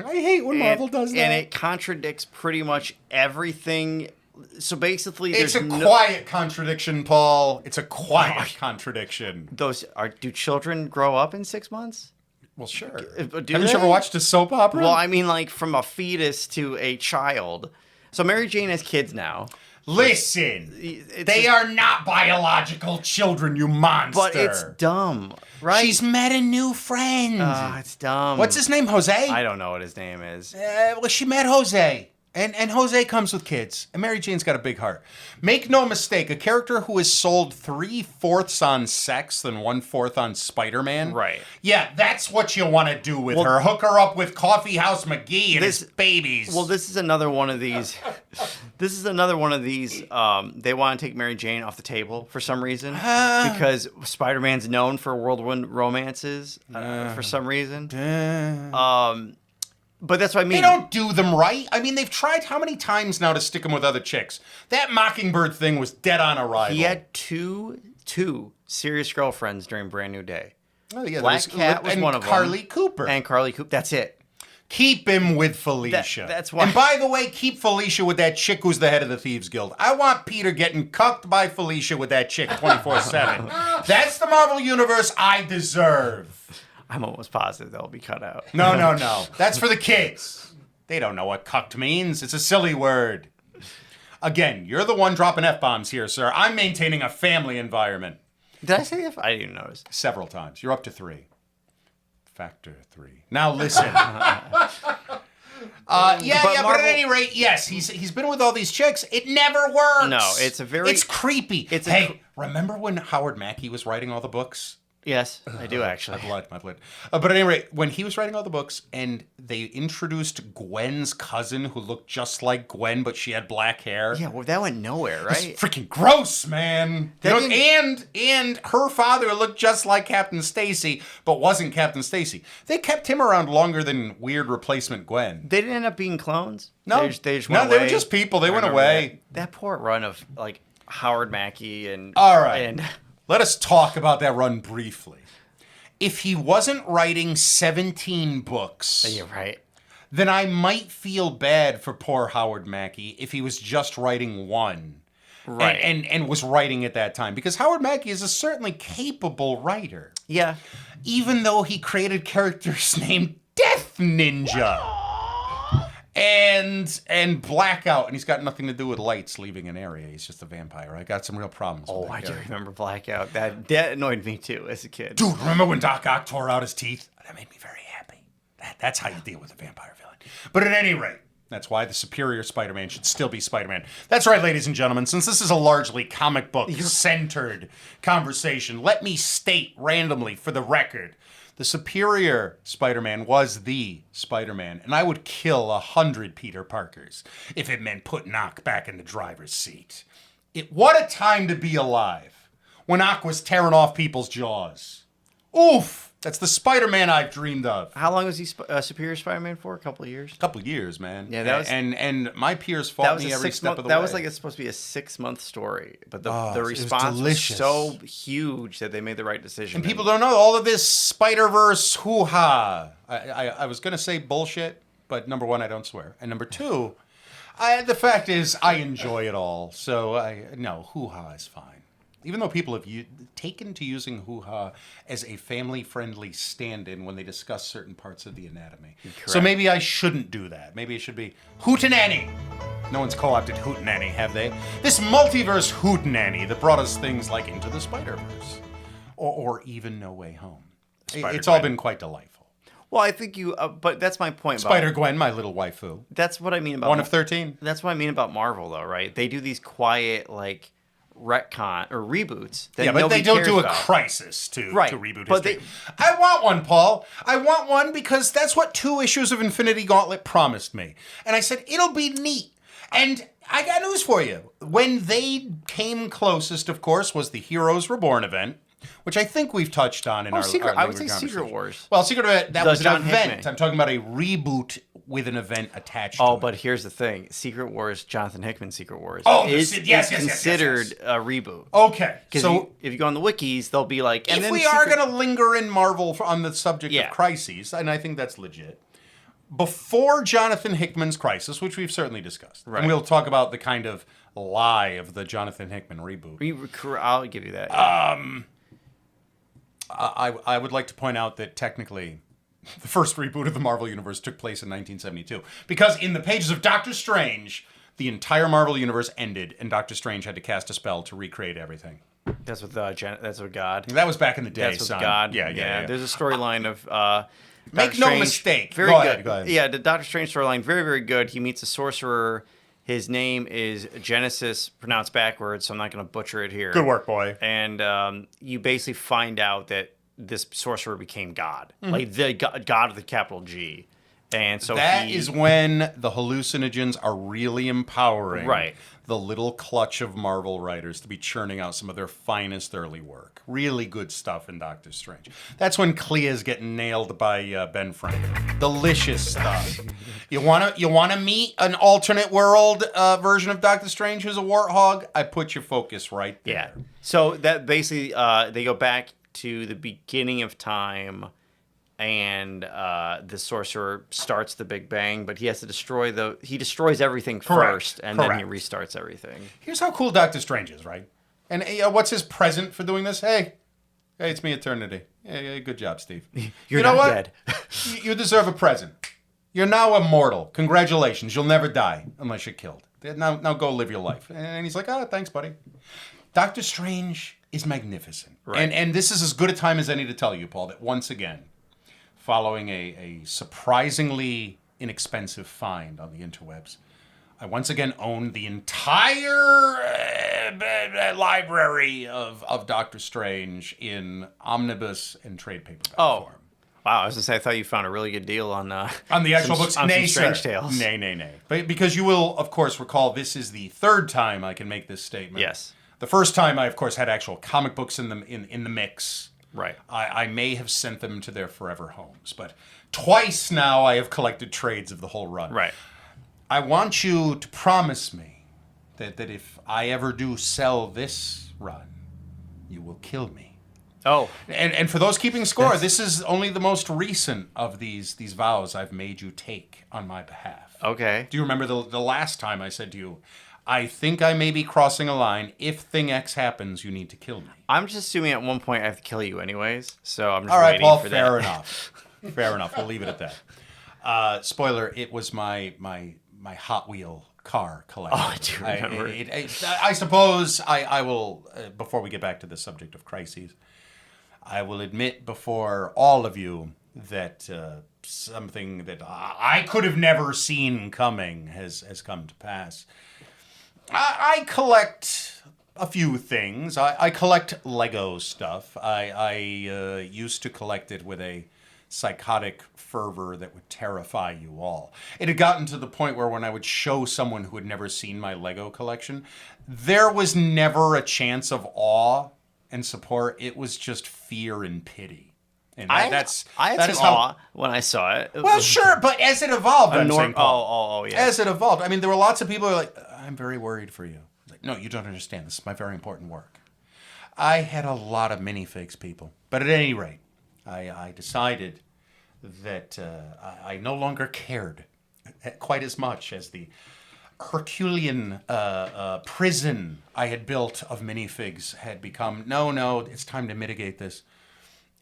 Speaker 2: I hate when Marvel does that.
Speaker 3: And it contradicts pretty much everything. So basically,
Speaker 2: it's a quiet contradiction, Paul. It's a quiet contradiction.
Speaker 3: Do children grow up in 6 months?
Speaker 2: Well, sure.
Speaker 3: Have
Speaker 2: you ever watched a soap opera?
Speaker 3: Well, I mean, like from a fetus to a child. So Mary Jane has kids now.
Speaker 2: Listen, they are not biological children, you monster.
Speaker 3: But it's dumb, right?
Speaker 2: She's met a new friend.
Speaker 3: It's dumb.
Speaker 2: What's his name, Jose?
Speaker 3: I don't know what his name is.
Speaker 2: Well, she met Jose. And Jose comes with kids. And Mary Jane's got a big heart. Make no mistake, a character who is sold 3/4 on sex than 1/4 on Spider-Man.
Speaker 3: Right.
Speaker 2: Yeah, that's what you want to do with her. Hook her up with Coffee House McGee and his babies.
Speaker 3: Well, this is another one of these. They want to take Mary Jane off the table for some reason. Because Spider-Man's known for whirlwind romances for some reason. But that's what I mean.
Speaker 2: They don't do them right. I mean, they've tried how many times now to stick him with other chicks? That Mockingbird thing was dead on arrival.
Speaker 3: He had two serious girlfriends during Brand New Day.
Speaker 2: Oh, yeah,
Speaker 3: Black Cat was one of them.
Speaker 2: Carly Cooper.
Speaker 3: And Carly Cooper. That's it.
Speaker 2: Keep him with Felicia.
Speaker 3: That's why.
Speaker 2: And by the way, keep Felicia with that chick who's the head of the Thieves Guild. I want Peter getting cucked by Felicia with that chick 24/7. That's the Marvel Universe I deserve.
Speaker 3: I'm almost positive they'll be cut out.
Speaker 2: No. That's for the kids. They don't know what cucked means. It's a silly word. Again, you're the one dropping F-bombs here, sir. I'm maintaining a family environment.
Speaker 3: Did I say F? I didn't notice.
Speaker 2: Several times. You're up to 3. Factor 3. Now listen. But at any rate, yes, he's been with all these chicks. It never works.
Speaker 3: No, it's
Speaker 2: creepy. Remember when Howard Mackey was writing all the books?
Speaker 3: Yes, I do actually.
Speaker 2: My blood. But at any rate, when he was writing all the books and they introduced Gwen's cousin who looked just like Gwen, but she had black hair.
Speaker 3: Yeah, well, that went nowhere, right?
Speaker 2: It's freaking gross, man. And her father looked just like Captain Stacy, but wasn't Captain Stacy. They kept him around longer than weird replacement Gwen.
Speaker 3: They didn't end up being clones?
Speaker 2: No.
Speaker 3: They just went away?
Speaker 2: They were just people. They went away.
Speaker 3: That poor run of, like, Howard Mackey and...
Speaker 2: All right.
Speaker 3: And...
Speaker 2: Let us talk about that run briefly. If he wasn't writing 17 books,
Speaker 3: you're right,
Speaker 2: then I might feel bad for poor Howard Mackey if he was just writing one.
Speaker 3: Right.
Speaker 2: And was writing at that time. Because Howard Mackey is a certainly capable writer.
Speaker 3: Yeah.
Speaker 2: Even though he created characters named Death Ninja. And Blackout, and he's got nothing to do with lights leaving an area. He's just a vampire. I got some real problems with that.
Speaker 3: I do remember Blackout. That annoyed me too as a kid.
Speaker 2: Dude, remember when Doc Ock tore out his teeth? That made me very happy. That's how you deal with a vampire villain. But at any rate, that's why the superior Spider-Man should still be Spider-Man. That's right, ladies and gentlemen. Since this is a largely comic book-centered conversation, let me state randomly for the record, the superior Spider-Man was the Spider-Man, and I would kill 100 Peter Parkers if it meant putting Ock back in the driver's seat. What a time to be alive when Ock was tearing off people's jaws. Oof! That's the Spider-Man I've dreamed of.
Speaker 3: How long was he Superior Spider-Man for? A couple of years?
Speaker 2: A couple of years, man.
Speaker 3: Yeah, that was...
Speaker 2: And my peers fought me every step of the way.
Speaker 3: That was like it's supposed to be a 6-month story, but the response was so huge that they made the right decision.
Speaker 2: And people don't know all of this Spider-Verse hoo-ha. I was going to say bullshit, but number one, I don't swear. And number two, the fact is I enjoy it all. So, hoo-ha is fine. Even though people have taken to using hoo-ha as a family-friendly stand-in when they discuss certain parts of the anatomy. Correct. So maybe I shouldn't do that. Maybe it should be hootenanny. No one's co-opted hootenanny, have they? This multiverse hootenanny that brought us things like Into the Spider-Verse. Or even No Way Home. It's all been quite delightful.
Speaker 3: Well, I think but that's my point.
Speaker 2: Spider-Gwen, my little waifu.
Speaker 3: That's what I mean about...
Speaker 2: One of 13.
Speaker 3: That's what I mean about Marvel, though, right? They do these quiet, like... retcon or reboots that
Speaker 2: but they don't do a
Speaker 3: about.
Speaker 2: Crisis to reboot history.
Speaker 3: I
Speaker 2: want one, Paul. I want one because that's what 2 issues of Infinity Gauntlet promised me. And I said, it'll be neat. And I got news for you. When they came closest, of course, was the Heroes Reborn event, which I think we've touched on in our
Speaker 3: I would say
Speaker 2: conversation.
Speaker 3: Secret Wars.
Speaker 2: Well, that was an
Speaker 3: John
Speaker 2: event.
Speaker 3: Hickman.
Speaker 2: I'm talking about a reboot with an event attached
Speaker 3: Oh,
Speaker 2: to
Speaker 3: but
Speaker 2: it.
Speaker 3: here's the thing. Secret Wars, Jonathan Hickman's Secret Wars,
Speaker 2: Oh,
Speaker 3: is
Speaker 2: yes,
Speaker 3: considered a reboot.
Speaker 2: Okay,
Speaker 3: Because
Speaker 2: so
Speaker 3: if you go on the wikis, they'll be like...
Speaker 2: if we are going to linger in Marvel on the subject
Speaker 3: Yeah.
Speaker 2: of crises, and I think that's legit, before Jonathan Hickman's Crisis, which we've certainly discussed,
Speaker 3: Right.
Speaker 2: and we'll talk about the kind of lie of the Jonathan Hickman reboot.
Speaker 3: I'll give you that.
Speaker 2: I would like to point out that technically the first reboot of the Marvel Universe took place in 1972. Because in the pages of Doctor Strange, the entire Marvel Universe ended, and Doctor Strange had to cast a spell to recreate everything.
Speaker 3: That's with God.
Speaker 2: That was back in the day,
Speaker 3: That's with
Speaker 2: son.
Speaker 3: God.
Speaker 2: Yeah.
Speaker 3: There's a storyline of
Speaker 2: Make
Speaker 3: Doctor
Speaker 2: no
Speaker 3: Strange.
Speaker 2: mistake.
Speaker 3: Very
Speaker 2: Go
Speaker 3: good.
Speaker 2: ahead, go ahead.
Speaker 3: Yeah, the Doctor Strange storyline, very, very good. He meets a sorcerer. His name is Genesis, pronounced backwards, so I'm not going to butcher it here.
Speaker 2: Good work, boy.
Speaker 3: And you basically find out that this sorcerer became God,
Speaker 2: Mm-hmm.
Speaker 3: like the God with the capital G. And so
Speaker 2: That is when the hallucinogens are really empowering
Speaker 3: Right.
Speaker 2: the little clutch of Marvel writers to be churning out some of their finest early work. Really good stuff in Doctor Strange. That's when Clea's getting nailed by Ben Franklin. Delicious stuff. You wanna meet an alternate world version of Doctor Strange who's a warthog? I put your focus right there.
Speaker 3: Yeah. So that basically they go back to the beginning of time, and the sorcerer starts the Big Bang, but he has to destroys everything
Speaker 2: Correct.
Speaker 3: first, and then he
Speaker 2: Correct.
Speaker 3: restarts everything.
Speaker 2: Here's how cool Doctor Strange is, right? And what's his present for doing this? Hey, it's me, Eternity. Hey, good job, Steve.
Speaker 3: You're
Speaker 2: you know
Speaker 3: not
Speaker 2: what?
Speaker 3: dead.
Speaker 2: You deserve a present. You're now immortal. Congratulations. You'll never die unless you're killed. Now go live your life. And he's like, thanks, buddy. Doctor Strange is magnificent.
Speaker 3: Right.
Speaker 2: And this is as good a time as any to tell you, Paul, that once again, following a surprisingly inexpensive find on the interwebs, I once again own the entire library of Doctor Strange in omnibus and trade paperback form.
Speaker 3: Wow, I was going to say, I thought you found a really good deal on
Speaker 2: the actual books.
Speaker 3: on
Speaker 2: Nay,
Speaker 3: some Strange
Speaker 2: sir.
Speaker 3: Tales.
Speaker 2: Nay. But because you will, of course, recall this is the third time I can make this statement.
Speaker 3: Yes.
Speaker 2: The first time I, of course, had actual comic books in the mix.
Speaker 3: Right.
Speaker 2: I may have sent them to their forever homes, but twice now I have collected trades of the whole run.
Speaker 3: Right.
Speaker 2: I want you to promise me that if I ever do sell this run, you will kill me.
Speaker 3: Oh.
Speaker 2: And for those keeping score, this is only the most recent of these vows I've made you take on my behalf.
Speaker 3: Okay.
Speaker 2: Do you remember the last time I said to you, I think I may be crossing a line. If thing X happens, you need to kill me.
Speaker 3: I'm just assuming at one point I have to kill you anyways, so I'm just
Speaker 2: All right,
Speaker 3: waiting
Speaker 2: Paul,
Speaker 3: for that.
Speaker 2: fair enough. Fair enough. We'll leave it at that. Spoiler, it was my Hot Wheel car collection.
Speaker 3: Oh, I do remember.
Speaker 2: I suppose I will, before we get back to the subject of crises, I will admit before all of you that something that I could have never seen coming has come to pass. I collect a few things. I collect Lego stuff. I used to collect it with a psychotic fervor that would terrify you all. It had gotten to the point where when I would show someone who had never seen my Lego collection, there was never a chance of awe and support. It was just fear and pity. And
Speaker 3: I had some awe when I saw it.
Speaker 2: Well, sure, but as it evolved, I'm saying, Paul,
Speaker 3: yeah.
Speaker 2: as it evolved, I mean, there were lots of people who were like, I'm very worried for you. Like, no, you don't understand. This is my very important work. I had a lot of minifigs, people. But at any rate, I decided that I no longer cared quite as much as the Herculean prison I had built of minifigs had become. No, it's time to mitigate this.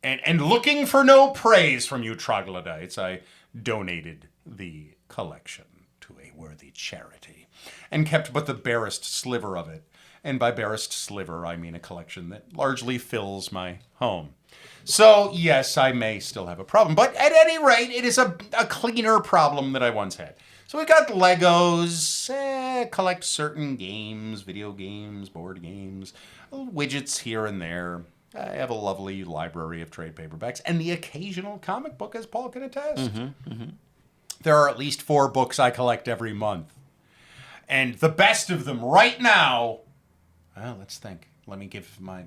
Speaker 2: And looking for no praise from you troglodytes, I donated the collection to a worthy charity and kept but the barest sliver of it. And by barest sliver, I mean a collection that largely fills my home. So, yes, I may still have a problem, but at any rate, it is a cleaner problem than I once had. So we got Legos, collect certain games, video games, board games, widgets here and there. I have a lovely library of trade paperbacks and the occasional comic book, as Paul can attest. There are at least 4 books I collect every month. And the best of them right now, well, let's think. Let me give my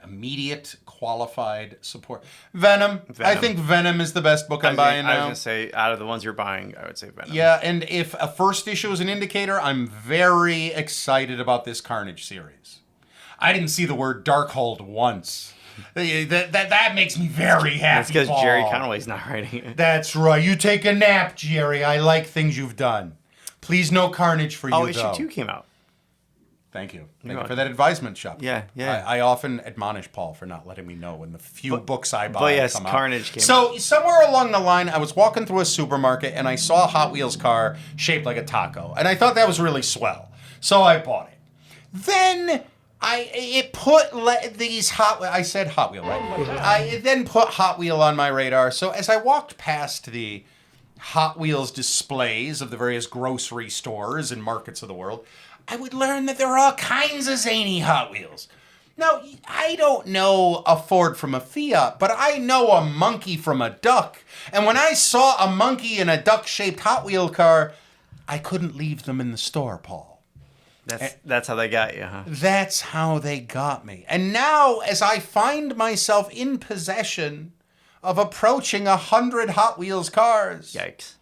Speaker 2: immediate qualified support. Venom. I think Venom is the best book I'm buying now.
Speaker 3: I was going to say, out of the ones you're buying, I would say Venom.
Speaker 2: Yeah, and if a first issue is an indicator, I'm very excited about this Carnage series. I didn't see the word Darkhold once. That makes me very happy.
Speaker 3: That's because Jerry Conway's not writing it.
Speaker 2: That's right. You take a nap, Jerry. I like things you've done. Please, no Carnage for you, though.
Speaker 3: Issue 2 came out.
Speaker 2: Thank you. Thank you for that advisement, Shop.
Speaker 3: Yeah.
Speaker 2: I often admonish Paul for not letting me know when the few books I buy come out.
Speaker 3: Carnage came out.
Speaker 2: So somewhere along the line, I was walking through a supermarket and I saw a Hot Wheels car shaped like a taco, and I thought that was really swell. So I bought it. Then I said Hot Wheel, right? I then put Hot Wheel on my radar. So as I walked past the Hot Wheels displays of the various grocery stores and markets of the world, I would learn that there are all kinds of zany Hot Wheels. Now, I don't know a Ford from a Fiat, but I know a monkey from a duck. And when I saw a monkey in a duck-shaped Hot Wheel car, I couldn't leave them in the store, Paul.
Speaker 3: That's how they got you, huh?
Speaker 2: That's how they got me. And now, as I find myself in possession of approaching 100 Hot Wheels cars...
Speaker 3: Yikes.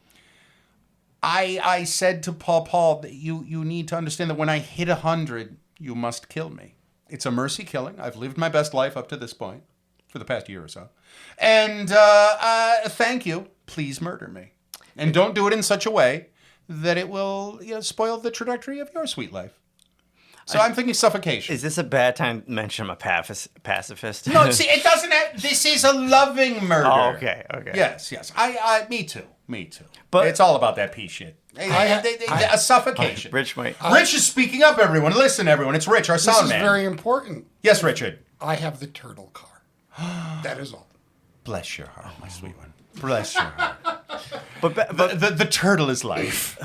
Speaker 2: I said to Paul, that you need to understand that when I hit 100, you must kill me. It's a mercy killing. I've lived my best life up to this point for the past year or so. And thank you. Please murder me. And don't do it in such a way that it will spoil the trajectory of your sweet life. So I'm thinking suffocation.
Speaker 3: Is this a bad time to mention I'm a pacifist?
Speaker 2: No, see, it doesn't have... This is a loving murder.
Speaker 3: Oh, okay.
Speaker 2: Yes. Me too.
Speaker 3: But
Speaker 2: it's all about that pee shit. A suffocation.
Speaker 3: Rich
Speaker 2: is speaking up, everyone. Listen, everyone. It's Rich, our sound man.
Speaker 1: This is very important.
Speaker 2: Yes, Richard.
Speaker 1: I have the turtle car. That is all.
Speaker 2: Bless your heart, my sweet one. Bless your heart.
Speaker 3: But
Speaker 2: the turtle is life.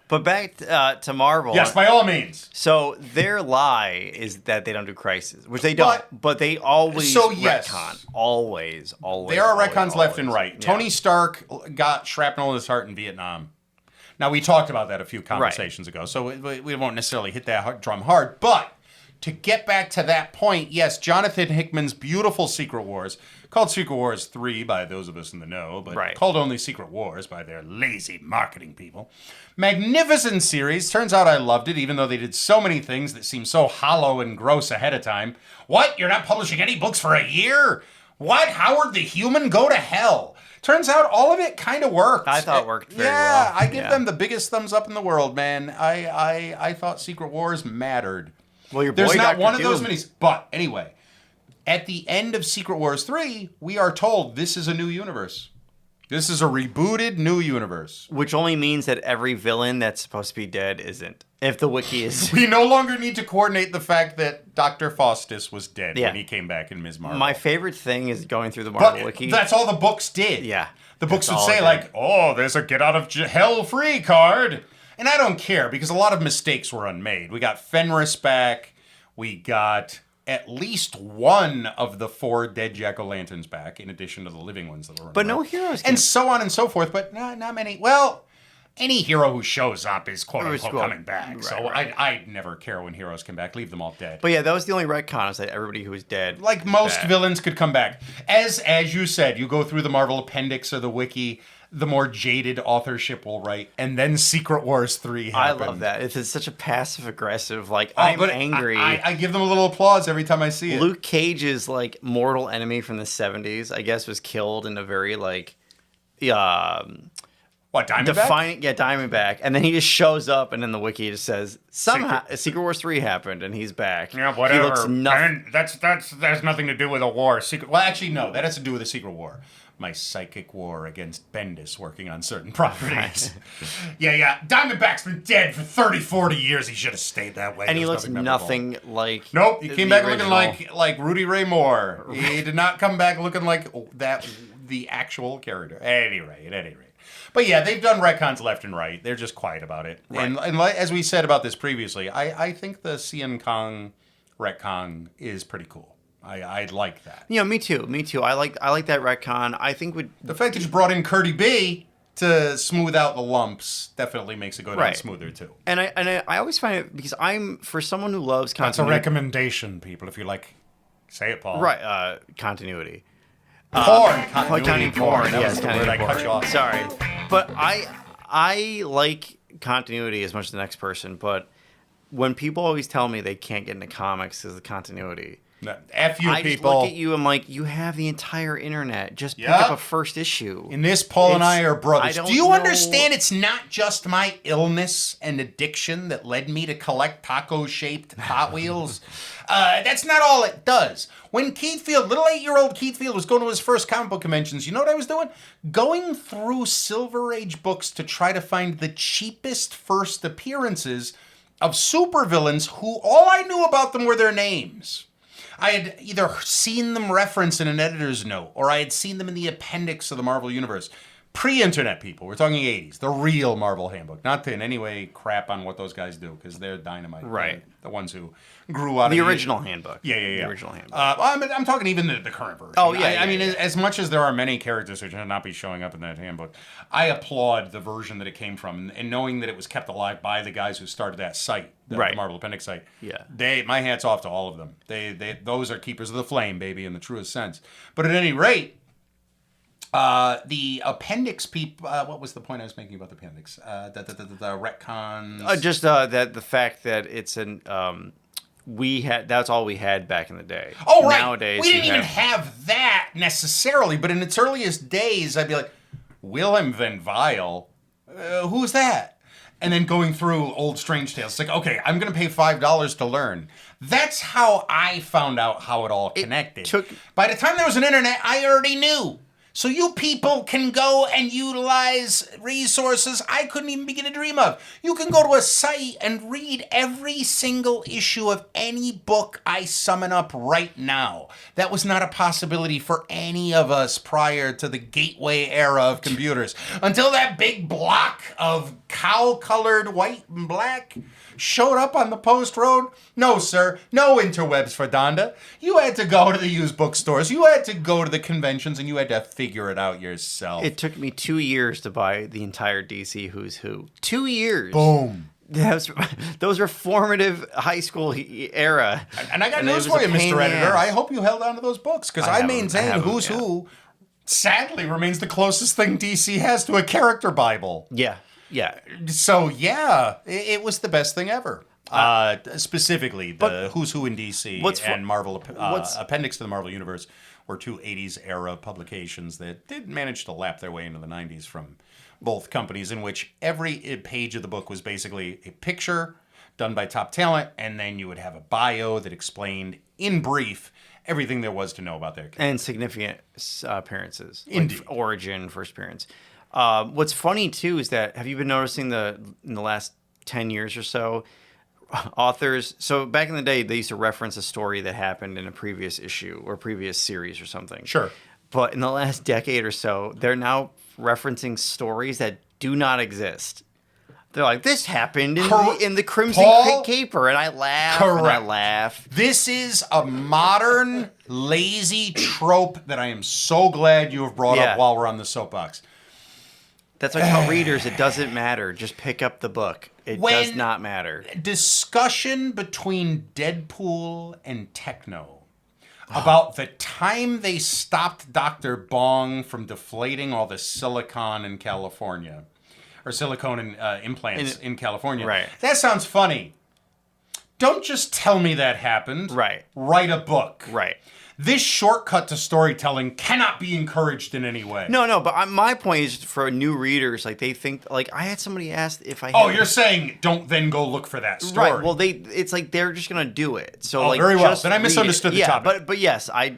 Speaker 3: But back to Marvel.
Speaker 2: Yes, by all means.
Speaker 3: So their lie is that they don't do Crisis, which they don't. But they always retcon. Always.
Speaker 2: There are retcons left and right. Yeah. Tony Stark got shrapnel in his heart in Vietnam. Now, we talked about that a few conversations ago, so we won't necessarily hit that drum hard. But to get back to that point, yes, Jonathan Hickman's beautiful Secret Wars, called Secret Wars 3 by those of us in the know, but called only Secret Wars by their lazy marketing people. Magnificent series. Turns out I loved it, even though they did so many things that seemed so hollow and gross ahead of time. What? You're not publishing any books for a year? What? Howard the Human? Go to hell. Turns out all of it kind of worked.
Speaker 3: I thought it worked very well.
Speaker 2: Yeah, I give them the biggest thumbs up in the world, man. I thought Secret Wars mattered.
Speaker 3: Well, your boy
Speaker 2: There's not
Speaker 3: Dr.
Speaker 2: one
Speaker 3: Doom.
Speaker 2: of those minis. But anyway, at the end of Secret Wars 3, we are told this is a new universe. This is a rebooted new universe.
Speaker 3: Which only means that every villain that's supposed to be dead isn't. If the wiki is...
Speaker 2: We no longer need to coordinate the fact that Dr. Faustus was dead when he came back in Ms. Marvel.
Speaker 3: My favorite thing is going through the Marvel wiki.
Speaker 2: That's all the books did.
Speaker 3: Yeah.
Speaker 2: The books would say like, oh, there's a get out of hell free card. And I don't care because a lot of mistakes were unmade. We got Fenris back. We got at least one of the 4 dead jack-o'-lanterns back, in addition to the living ones that were
Speaker 3: But no heroes.
Speaker 2: And so on and so forth, but not many. Well, any hero who shows up is quote-unquote coming back. I'd never care when heroes come back. Leave them all dead.
Speaker 3: But yeah, that was the only retcon, is that everybody who was dead.
Speaker 2: Like most villains could come back. As you said, you go through the Marvel appendix or the wiki, the more jaded authorship will write, and then Secret Wars 3 happened.
Speaker 3: I love that. It's such a passive-aggressive, I'm angry.
Speaker 2: I give them a little applause every time I see it.
Speaker 3: Luke Cage's, mortal enemy from the 70s, I guess, was killed in a very,
Speaker 2: What, Diamondback?
Speaker 3: Diamondback. And then he just shows up, and then the wiki just says, somehow, Secret Wars 3 happened, and he's back.
Speaker 2: Yeah, whatever.
Speaker 3: He looks nothing.
Speaker 2: That has nothing to do with a war. Well, actually, no. That has to do with a secret war. My psychic war against Bendis working on certain properties. Yeah. Diamondback's been dead for 30, 40 years. He should have stayed that way.
Speaker 3: And he looks nothing like...
Speaker 2: Nope, he came back looking like Rudy Ray Moore. He did not come back looking like the actual character. At any rate. But yeah, they've done retcons left and right. They're just quiet about it. Right. And as we said about this previously, I think the Cian Kong retcon is pretty cool. I like that.
Speaker 3: Me too. I like that retcon. I think
Speaker 2: the fact that you brought in Curdy B. to smooth out the lumps definitely makes it go down
Speaker 3: Right.
Speaker 2: smoother too.
Speaker 3: And I always find it, because for someone who loves
Speaker 2: That's a
Speaker 3: continuity.
Speaker 2: recommendation, people. If you like, say it, Paul.
Speaker 3: Right, continuity.
Speaker 2: Porn.
Speaker 3: Continuity porn.
Speaker 2: That
Speaker 3: Yes,
Speaker 2: was the word
Speaker 3: continuity
Speaker 2: I cut you off.
Speaker 3: Sorry. But I like continuity as much as the next person, but when people always tell me they can't get into comics because of the continuity,
Speaker 2: No, F you,
Speaker 3: I just
Speaker 2: people.
Speaker 3: look at you, I'm like, you have the entire internet. Just pick
Speaker 2: Yeah.
Speaker 3: up a first issue.
Speaker 2: In this, Paul and I are brothers.
Speaker 3: I don't
Speaker 2: Do you
Speaker 3: know-
Speaker 2: understand it's not just my illness and addiction that led me to collect taco-shaped Hot Wheels? That's not all it does. When Keith Field, little 8-year-old Keith Field, was going to his first comic book conventions, you know what I was doing? Going through Silver Age books to try to find the cheapest first appearances of supervillains who all I knew about them were their names. I had either seen them referenced in an editor's note, or I had seen them in the appendix of the Marvel Universe. Pre-internet people, we're talking 80s, the real Marvel Handbook. Not to in any way crap on what those guys do, because they're dynamite.
Speaker 3: Right.
Speaker 2: The ones who grew out of
Speaker 3: The original handbook.
Speaker 2: Yeah.
Speaker 3: The original handbook.
Speaker 2: I'm talking even the current version.
Speaker 3: Oh, yeah,
Speaker 2: I mean,
Speaker 3: yeah.
Speaker 2: as much as there are many characters who should not be showing up in that handbook, I applaud the version that it came from, and knowing that it was kept alive by the guys who started that site, the
Speaker 3: Right.
Speaker 2: Marvel Appendix site.
Speaker 3: Yeah.
Speaker 2: My hat's off to all of them. Those are keepers of the flame, baby, in the truest sense. But at any rate, the appendix people. What was the point I was making about the appendix? The retcons.
Speaker 3: Just that the fact that it's an that's all we had back in the day.
Speaker 2: Oh, right.
Speaker 3: Nowadays
Speaker 2: we didn't even have that necessarily, but in its earliest days, I'd be like, Willem Van Vile? Who's that? And then going through old Strange Tales, it's like, okay, I'm going to pay $5 to learn. That's how I found out how it all connected. By the time there was an internet, I already knew. So you people can go and utilize resources I couldn't even begin to dream of. You can go to a site and read every single issue of any book I summon up right now. That was not a possibility for any of us prior to the gateway era of computers. Until that big block of cow-colored white and black showed up on the post road. No, sir. No interwebs for Donda. You had to go to the used bookstores. You had to go to the conventions, and you had to figure it out yourself.
Speaker 3: It took me 2 years to buy the entire DC Who's Who. 2 years.
Speaker 2: Boom.
Speaker 3: Those were formative high school era.
Speaker 2: And I got
Speaker 3: it
Speaker 2: news
Speaker 3: was
Speaker 2: for you,
Speaker 3: a pain
Speaker 2: Mr.
Speaker 3: in the
Speaker 2: Editor.
Speaker 3: ass.
Speaker 2: I hope you held on to those books, because I maintain Who's Who sadly remains the closest thing DC has to a character Bible.
Speaker 3: Yeah. Yeah.
Speaker 2: So, yeah, it was the best thing ever. Specifically, the Who's Who in DC and Marvel Appendix to the Marvel Universe were two 80s era publications that did manage to lap their way into the 90s from both companies, in which every page of the book was basically a picture done by top talent, and then you would have a bio that explained, in brief, everything there was to know about their character.
Speaker 3: And significant appearances.
Speaker 2: Indeed.
Speaker 3: Like origin, first appearance. What's funny, too, is that, have you been noticing in the last 10 years or so, authors, so back in the day, they used to reference a story that happened in a previous issue or previous series or something.
Speaker 2: Sure.
Speaker 3: But in the last decade or so, they're now referencing stories that do not exist. They're like, this happened in the Crimson Caper, and I laugh and I laugh.
Speaker 2: This is a modern, lazy trope that I am so glad you have brought up while we're on the soapbox.
Speaker 3: That's why I tell readers, it doesn't matter. Just pick up the book. It does not matter.
Speaker 2: Discussion between Deadpool and Techno about the time they stopped Dr. Bong from deflating all the silicon in California, or silicone implants in California.
Speaker 3: Right.
Speaker 2: That sounds funny. Don't just tell me that happened.
Speaker 3: Right.
Speaker 2: Write a book.
Speaker 3: Right.
Speaker 2: This shortcut to storytelling cannot be encouraged in any way.
Speaker 3: No, but my point is for new readers, like they think, like I had somebody ask if I had...
Speaker 2: Oh, you're saying don't then go look for that story.
Speaker 3: Right, well, it's like they're just going to do it. So, like,
Speaker 2: very well.
Speaker 3: just
Speaker 2: Then I misunderstood the topic.
Speaker 3: But yes, I'm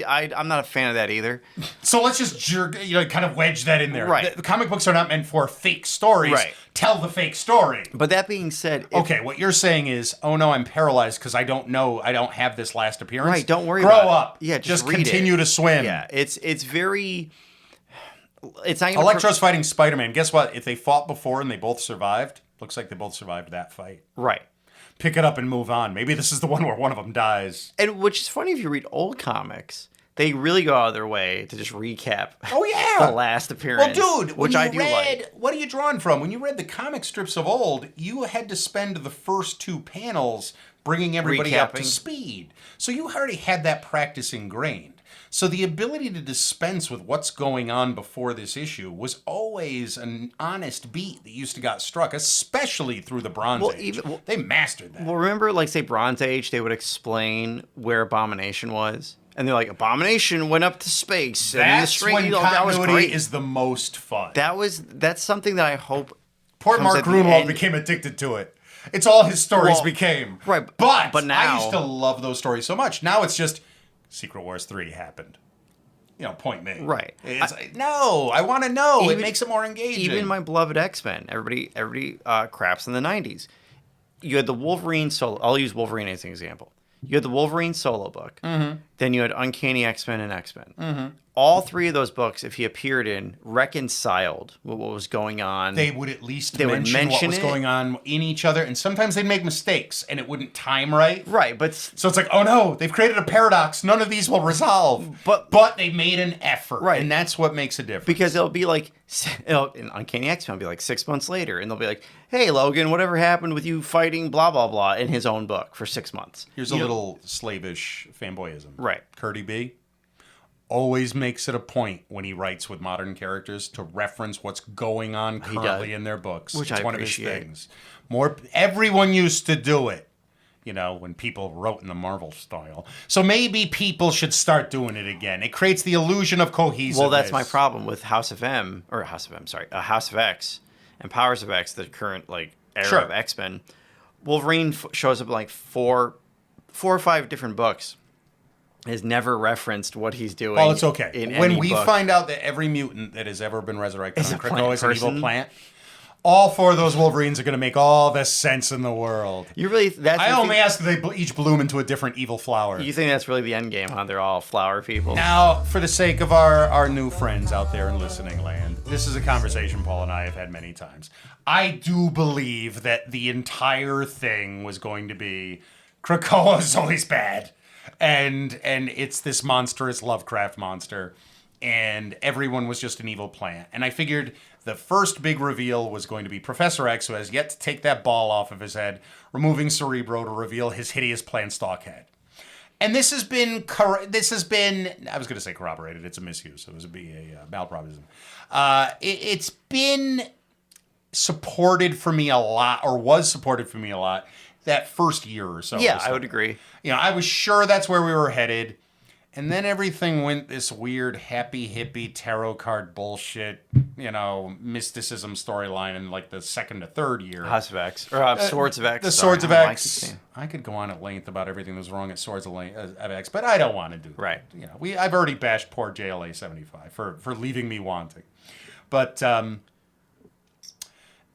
Speaker 3: not a fan of that either.
Speaker 2: So let's just kind of wedge that in there.
Speaker 3: Right.
Speaker 2: The comic books are not meant for fake stories.
Speaker 3: Right.
Speaker 2: Tell the fake story.
Speaker 3: But that being said...
Speaker 2: Okay, what you're saying is, oh no, I'm paralyzed because I don't have this last appearance.
Speaker 3: Right, don't worry
Speaker 2: Grow
Speaker 3: about it.
Speaker 2: up.
Speaker 3: Yeah, just read
Speaker 2: continue to swim.
Speaker 3: Yeah, it's very... It's not
Speaker 2: Electro's fighting Spider-Man. Guess what? If they fought before and they both survived, looks like they both survived that fight.
Speaker 3: Right.
Speaker 2: Pick it up and move on. Maybe this is the one where one of them dies.
Speaker 3: And which is funny if you read old comics. They really go out of their way to just recap
Speaker 2: the
Speaker 3: last appearance.
Speaker 2: Well, dude,
Speaker 3: which I do like.
Speaker 2: What are you drawing from? When you read the comic strips of old, you had to spend the first 2 panels bringing everybody up to speed. So you already had that practice ingrained. So the ability to dispense with what's going on before this issue was always an honest beat that used to get struck, especially through the Bronze Age. They mastered that.
Speaker 3: Well, remember, like, say, Bronze Age, they would explain where Abomination was. And they're like, Abomination went up to space.
Speaker 2: That's when continuity is the most fun.
Speaker 3: That's something that I hope.
Speaker 2: Poor Mark Gruenwald became addicted to it. It's all his stories became.
Speaker 3: Right.
Speaker 2: But
Speaker 3: now,
Speaker 2: I used to love those stories so much. Now it's just Secret Wars 3 happened. Point made.
Speaker 3: Right.
Speaker 2: It's no, I want to know. It makes it more engaging.
Speaker 3: Even my beloved X-Men. Everybody craps in the 90s. You had the Wolverine solo. I'll use Wolverine as an example. You had the Wolverine solo book.
Speaker 2: Mm-hmm.
Speaker 3: Then you had Uncanny X-Men and X-Men. Mm-hmm. All 3 of those books, if he appeared in, reconciled with what was going on.
Speaker 2: They would at least mention what was going on in each other. And sometimes they'd make mistakes and it wouldn't time right.
Speaker 3: Right, but...
Speaker 2: So it's like, oh no, they've created a paradox. None of these will resolve. But they made an effort.
Speaker 3: Right.
Speaker 2: And that's what makes a difference.
Speaker 3: Because it'll be like... in Uncanny X-Men, it'll be like 6 months later. And they'll be like, hey, Logan, whatever happened with you fighting blah, blah, blah in his own book for 6 months?
Speaker 2: Here's a little slavish fanboyism.
Speaker 3: Right.
Speaker 2: Curdy B always makes it a point when he writes with modern characters to reference what's going on currently in their books.
Speaker 3: Which
Speaker 2: it's
Speaker 3: I
Speaker 2: one
Speaker 3: appreciate.
Speaker 2: Of his things. Everyone used to do it, when people wrote in the Marvel style. So maybe people should start doing it again. It creates the illusion of cohesiveness.
Speaker 3: Well, that's my problem with House of X and Powers of X, the current era of X-Men. Wolverine shows up in like four or five different books. Has never referenced what he's doing.
Speaker 2: Well, it's okay. When we
Speaker 3: book.
Speaker 2: find out that every mutant that has ever been resurrected on Krakoa is an evil plant, all 4 of those Wolverines are going to make all the sense in the world. I only ask that they each bloom into a different evil flower.
Speaker 3: You think that's really the end game, huh? They're all flower people.
Speaker 2: Now, for the sake of our new friends out there in listening land, this is a conversation Paul and I have had many times. I do believe that the entire thing was going to be Krakoa is always bad. And it's this monstrous Lovecraft monster, and everyone was just an evil plant. And I figured the first big reveal was going to be Professor X, who has yet to take that ball off of his head, removing Cerebro to reveal his hideous plant stalk head. And this has been, I was going to say corroborated, it's a misuse, it was a malpropism. It's been supported for me a lot, or was supported for me a lot, that first year or so.
Speaker 3: Yeah, I would agree.
Speaker 2: I was sure that's where we were headed. And then everything went this weird happy hippie tarot card bullshit, mysticism storyline in like the second to third year.
Speaker 3: House of X. Or Swords of X.
Speaker 2: The Swords of X. I could go on at length about everything that was wrong at Swords of X, but I don't want to do that.
Speaker 3: Right.
Speaker 2: I've already bashed poor JLA 75 for leaving me wanting. But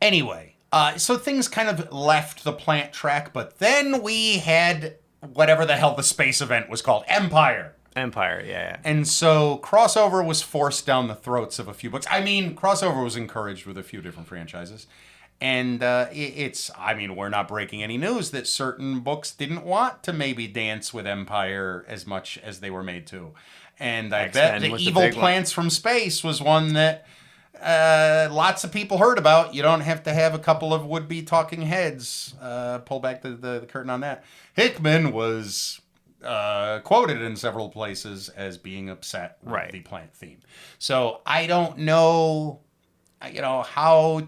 Speaker 2: anyway, so things kind of left the plant track, but then we had whatever the hell the space event was called, Empire.
Speaker 3: Yeah.
Speaker 2: And so crossover was forced down the throats of a few books. Crossover was encouraged with a few different franchises. And we're not breaking any news that certain books didn't want to maybe dance with Empire as much as they were made to. And I bet the evil plants from space was one that lots of people heard about. You don't have to have a couple of would-be talking heads pull back the curtain on that. Hickman was quoted in several places as being upset with the plant theme. So I don't know, how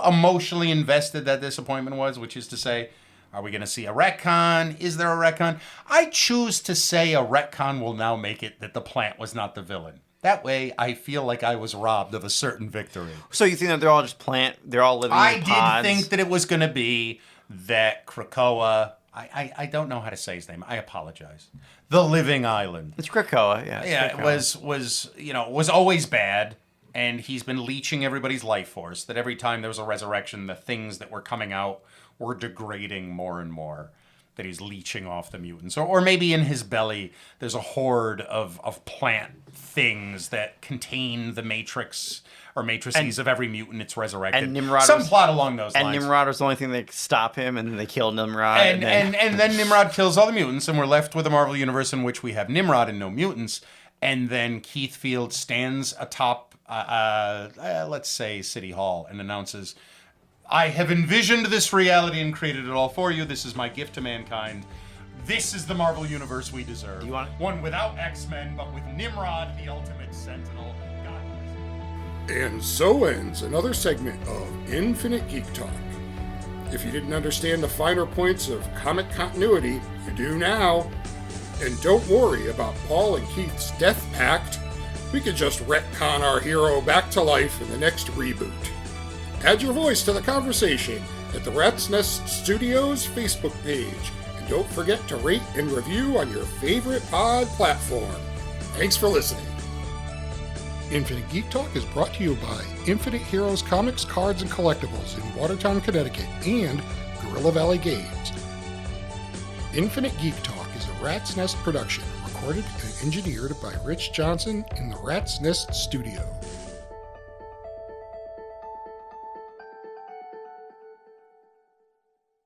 Speaker 2: emotionally invested that disappointment was, which is to say, are we going to see a retcon? Is there a retcon? I choose to say a retcon will now make it that the plant was not the villain. That way, I feel like I was robbed of a certain victory.
Speaker 3: So you think that they're all just they're all living in pods?
Speaker 2: I did think that it was going to be that Krakoa, I don't know how to say his name. I apologize. The Living Island.
Speaker 3: It's Krakoa, yeah.
Speaker 2: Krakoa. It was always bad, and he's been leeching everybody's life force, that every time there was a resurrection, the things that were coming out were degrading more and more. that he's leeching off the mutants. Or maybe in his belly there's a horde of plant things that contain the matrix or matrices of every mutant it's resurrected.
Speaker 3: And Nimrod
Speaker 2: Some plot along those
Speaker 3: and
Speaker 2: lines.
Speaker 3: And Nimrod was the only thing that could stop him, and then they killed Nimrod.
Speaker 2: And then Nimrod kills all the mutants, and we're left with a Marvel Universe in which we have Nimrod and no mutants. And then Keith Field stands atop, let's say, City Hall and announces, I have envisioned this reality and created it all for you. This is my gift to mankind. This is the Marvel Universe we deserve.
Speaker 3: You want it?
Speaker 2: One without X-Men, but with Nimrod, the ultimate sentinel. God bless.
Speaker 1: And so ends another segment of Infinite Geek Talk. If you didn't understand the finer points of comic continuity, you do now. And don't worry about Paul and Keith's death pact. We could just retcon our hero back to life in the next reboot. Add your voice to the conversation at the Rat's Nest Studios Facebook page. And don't forget to rate and review on your favorite pod platform. Thanks for listening. Infinite Geek Talk is brought to you by Infinite Heroes Comics, Cards, and Collectibles in Watertown, Connecticut, and Gorilla Valley Games. Infinite Geek Talk is a Rat's Nest production, recorded and engineered by Rich Johnson in the Rat's Nest Studio.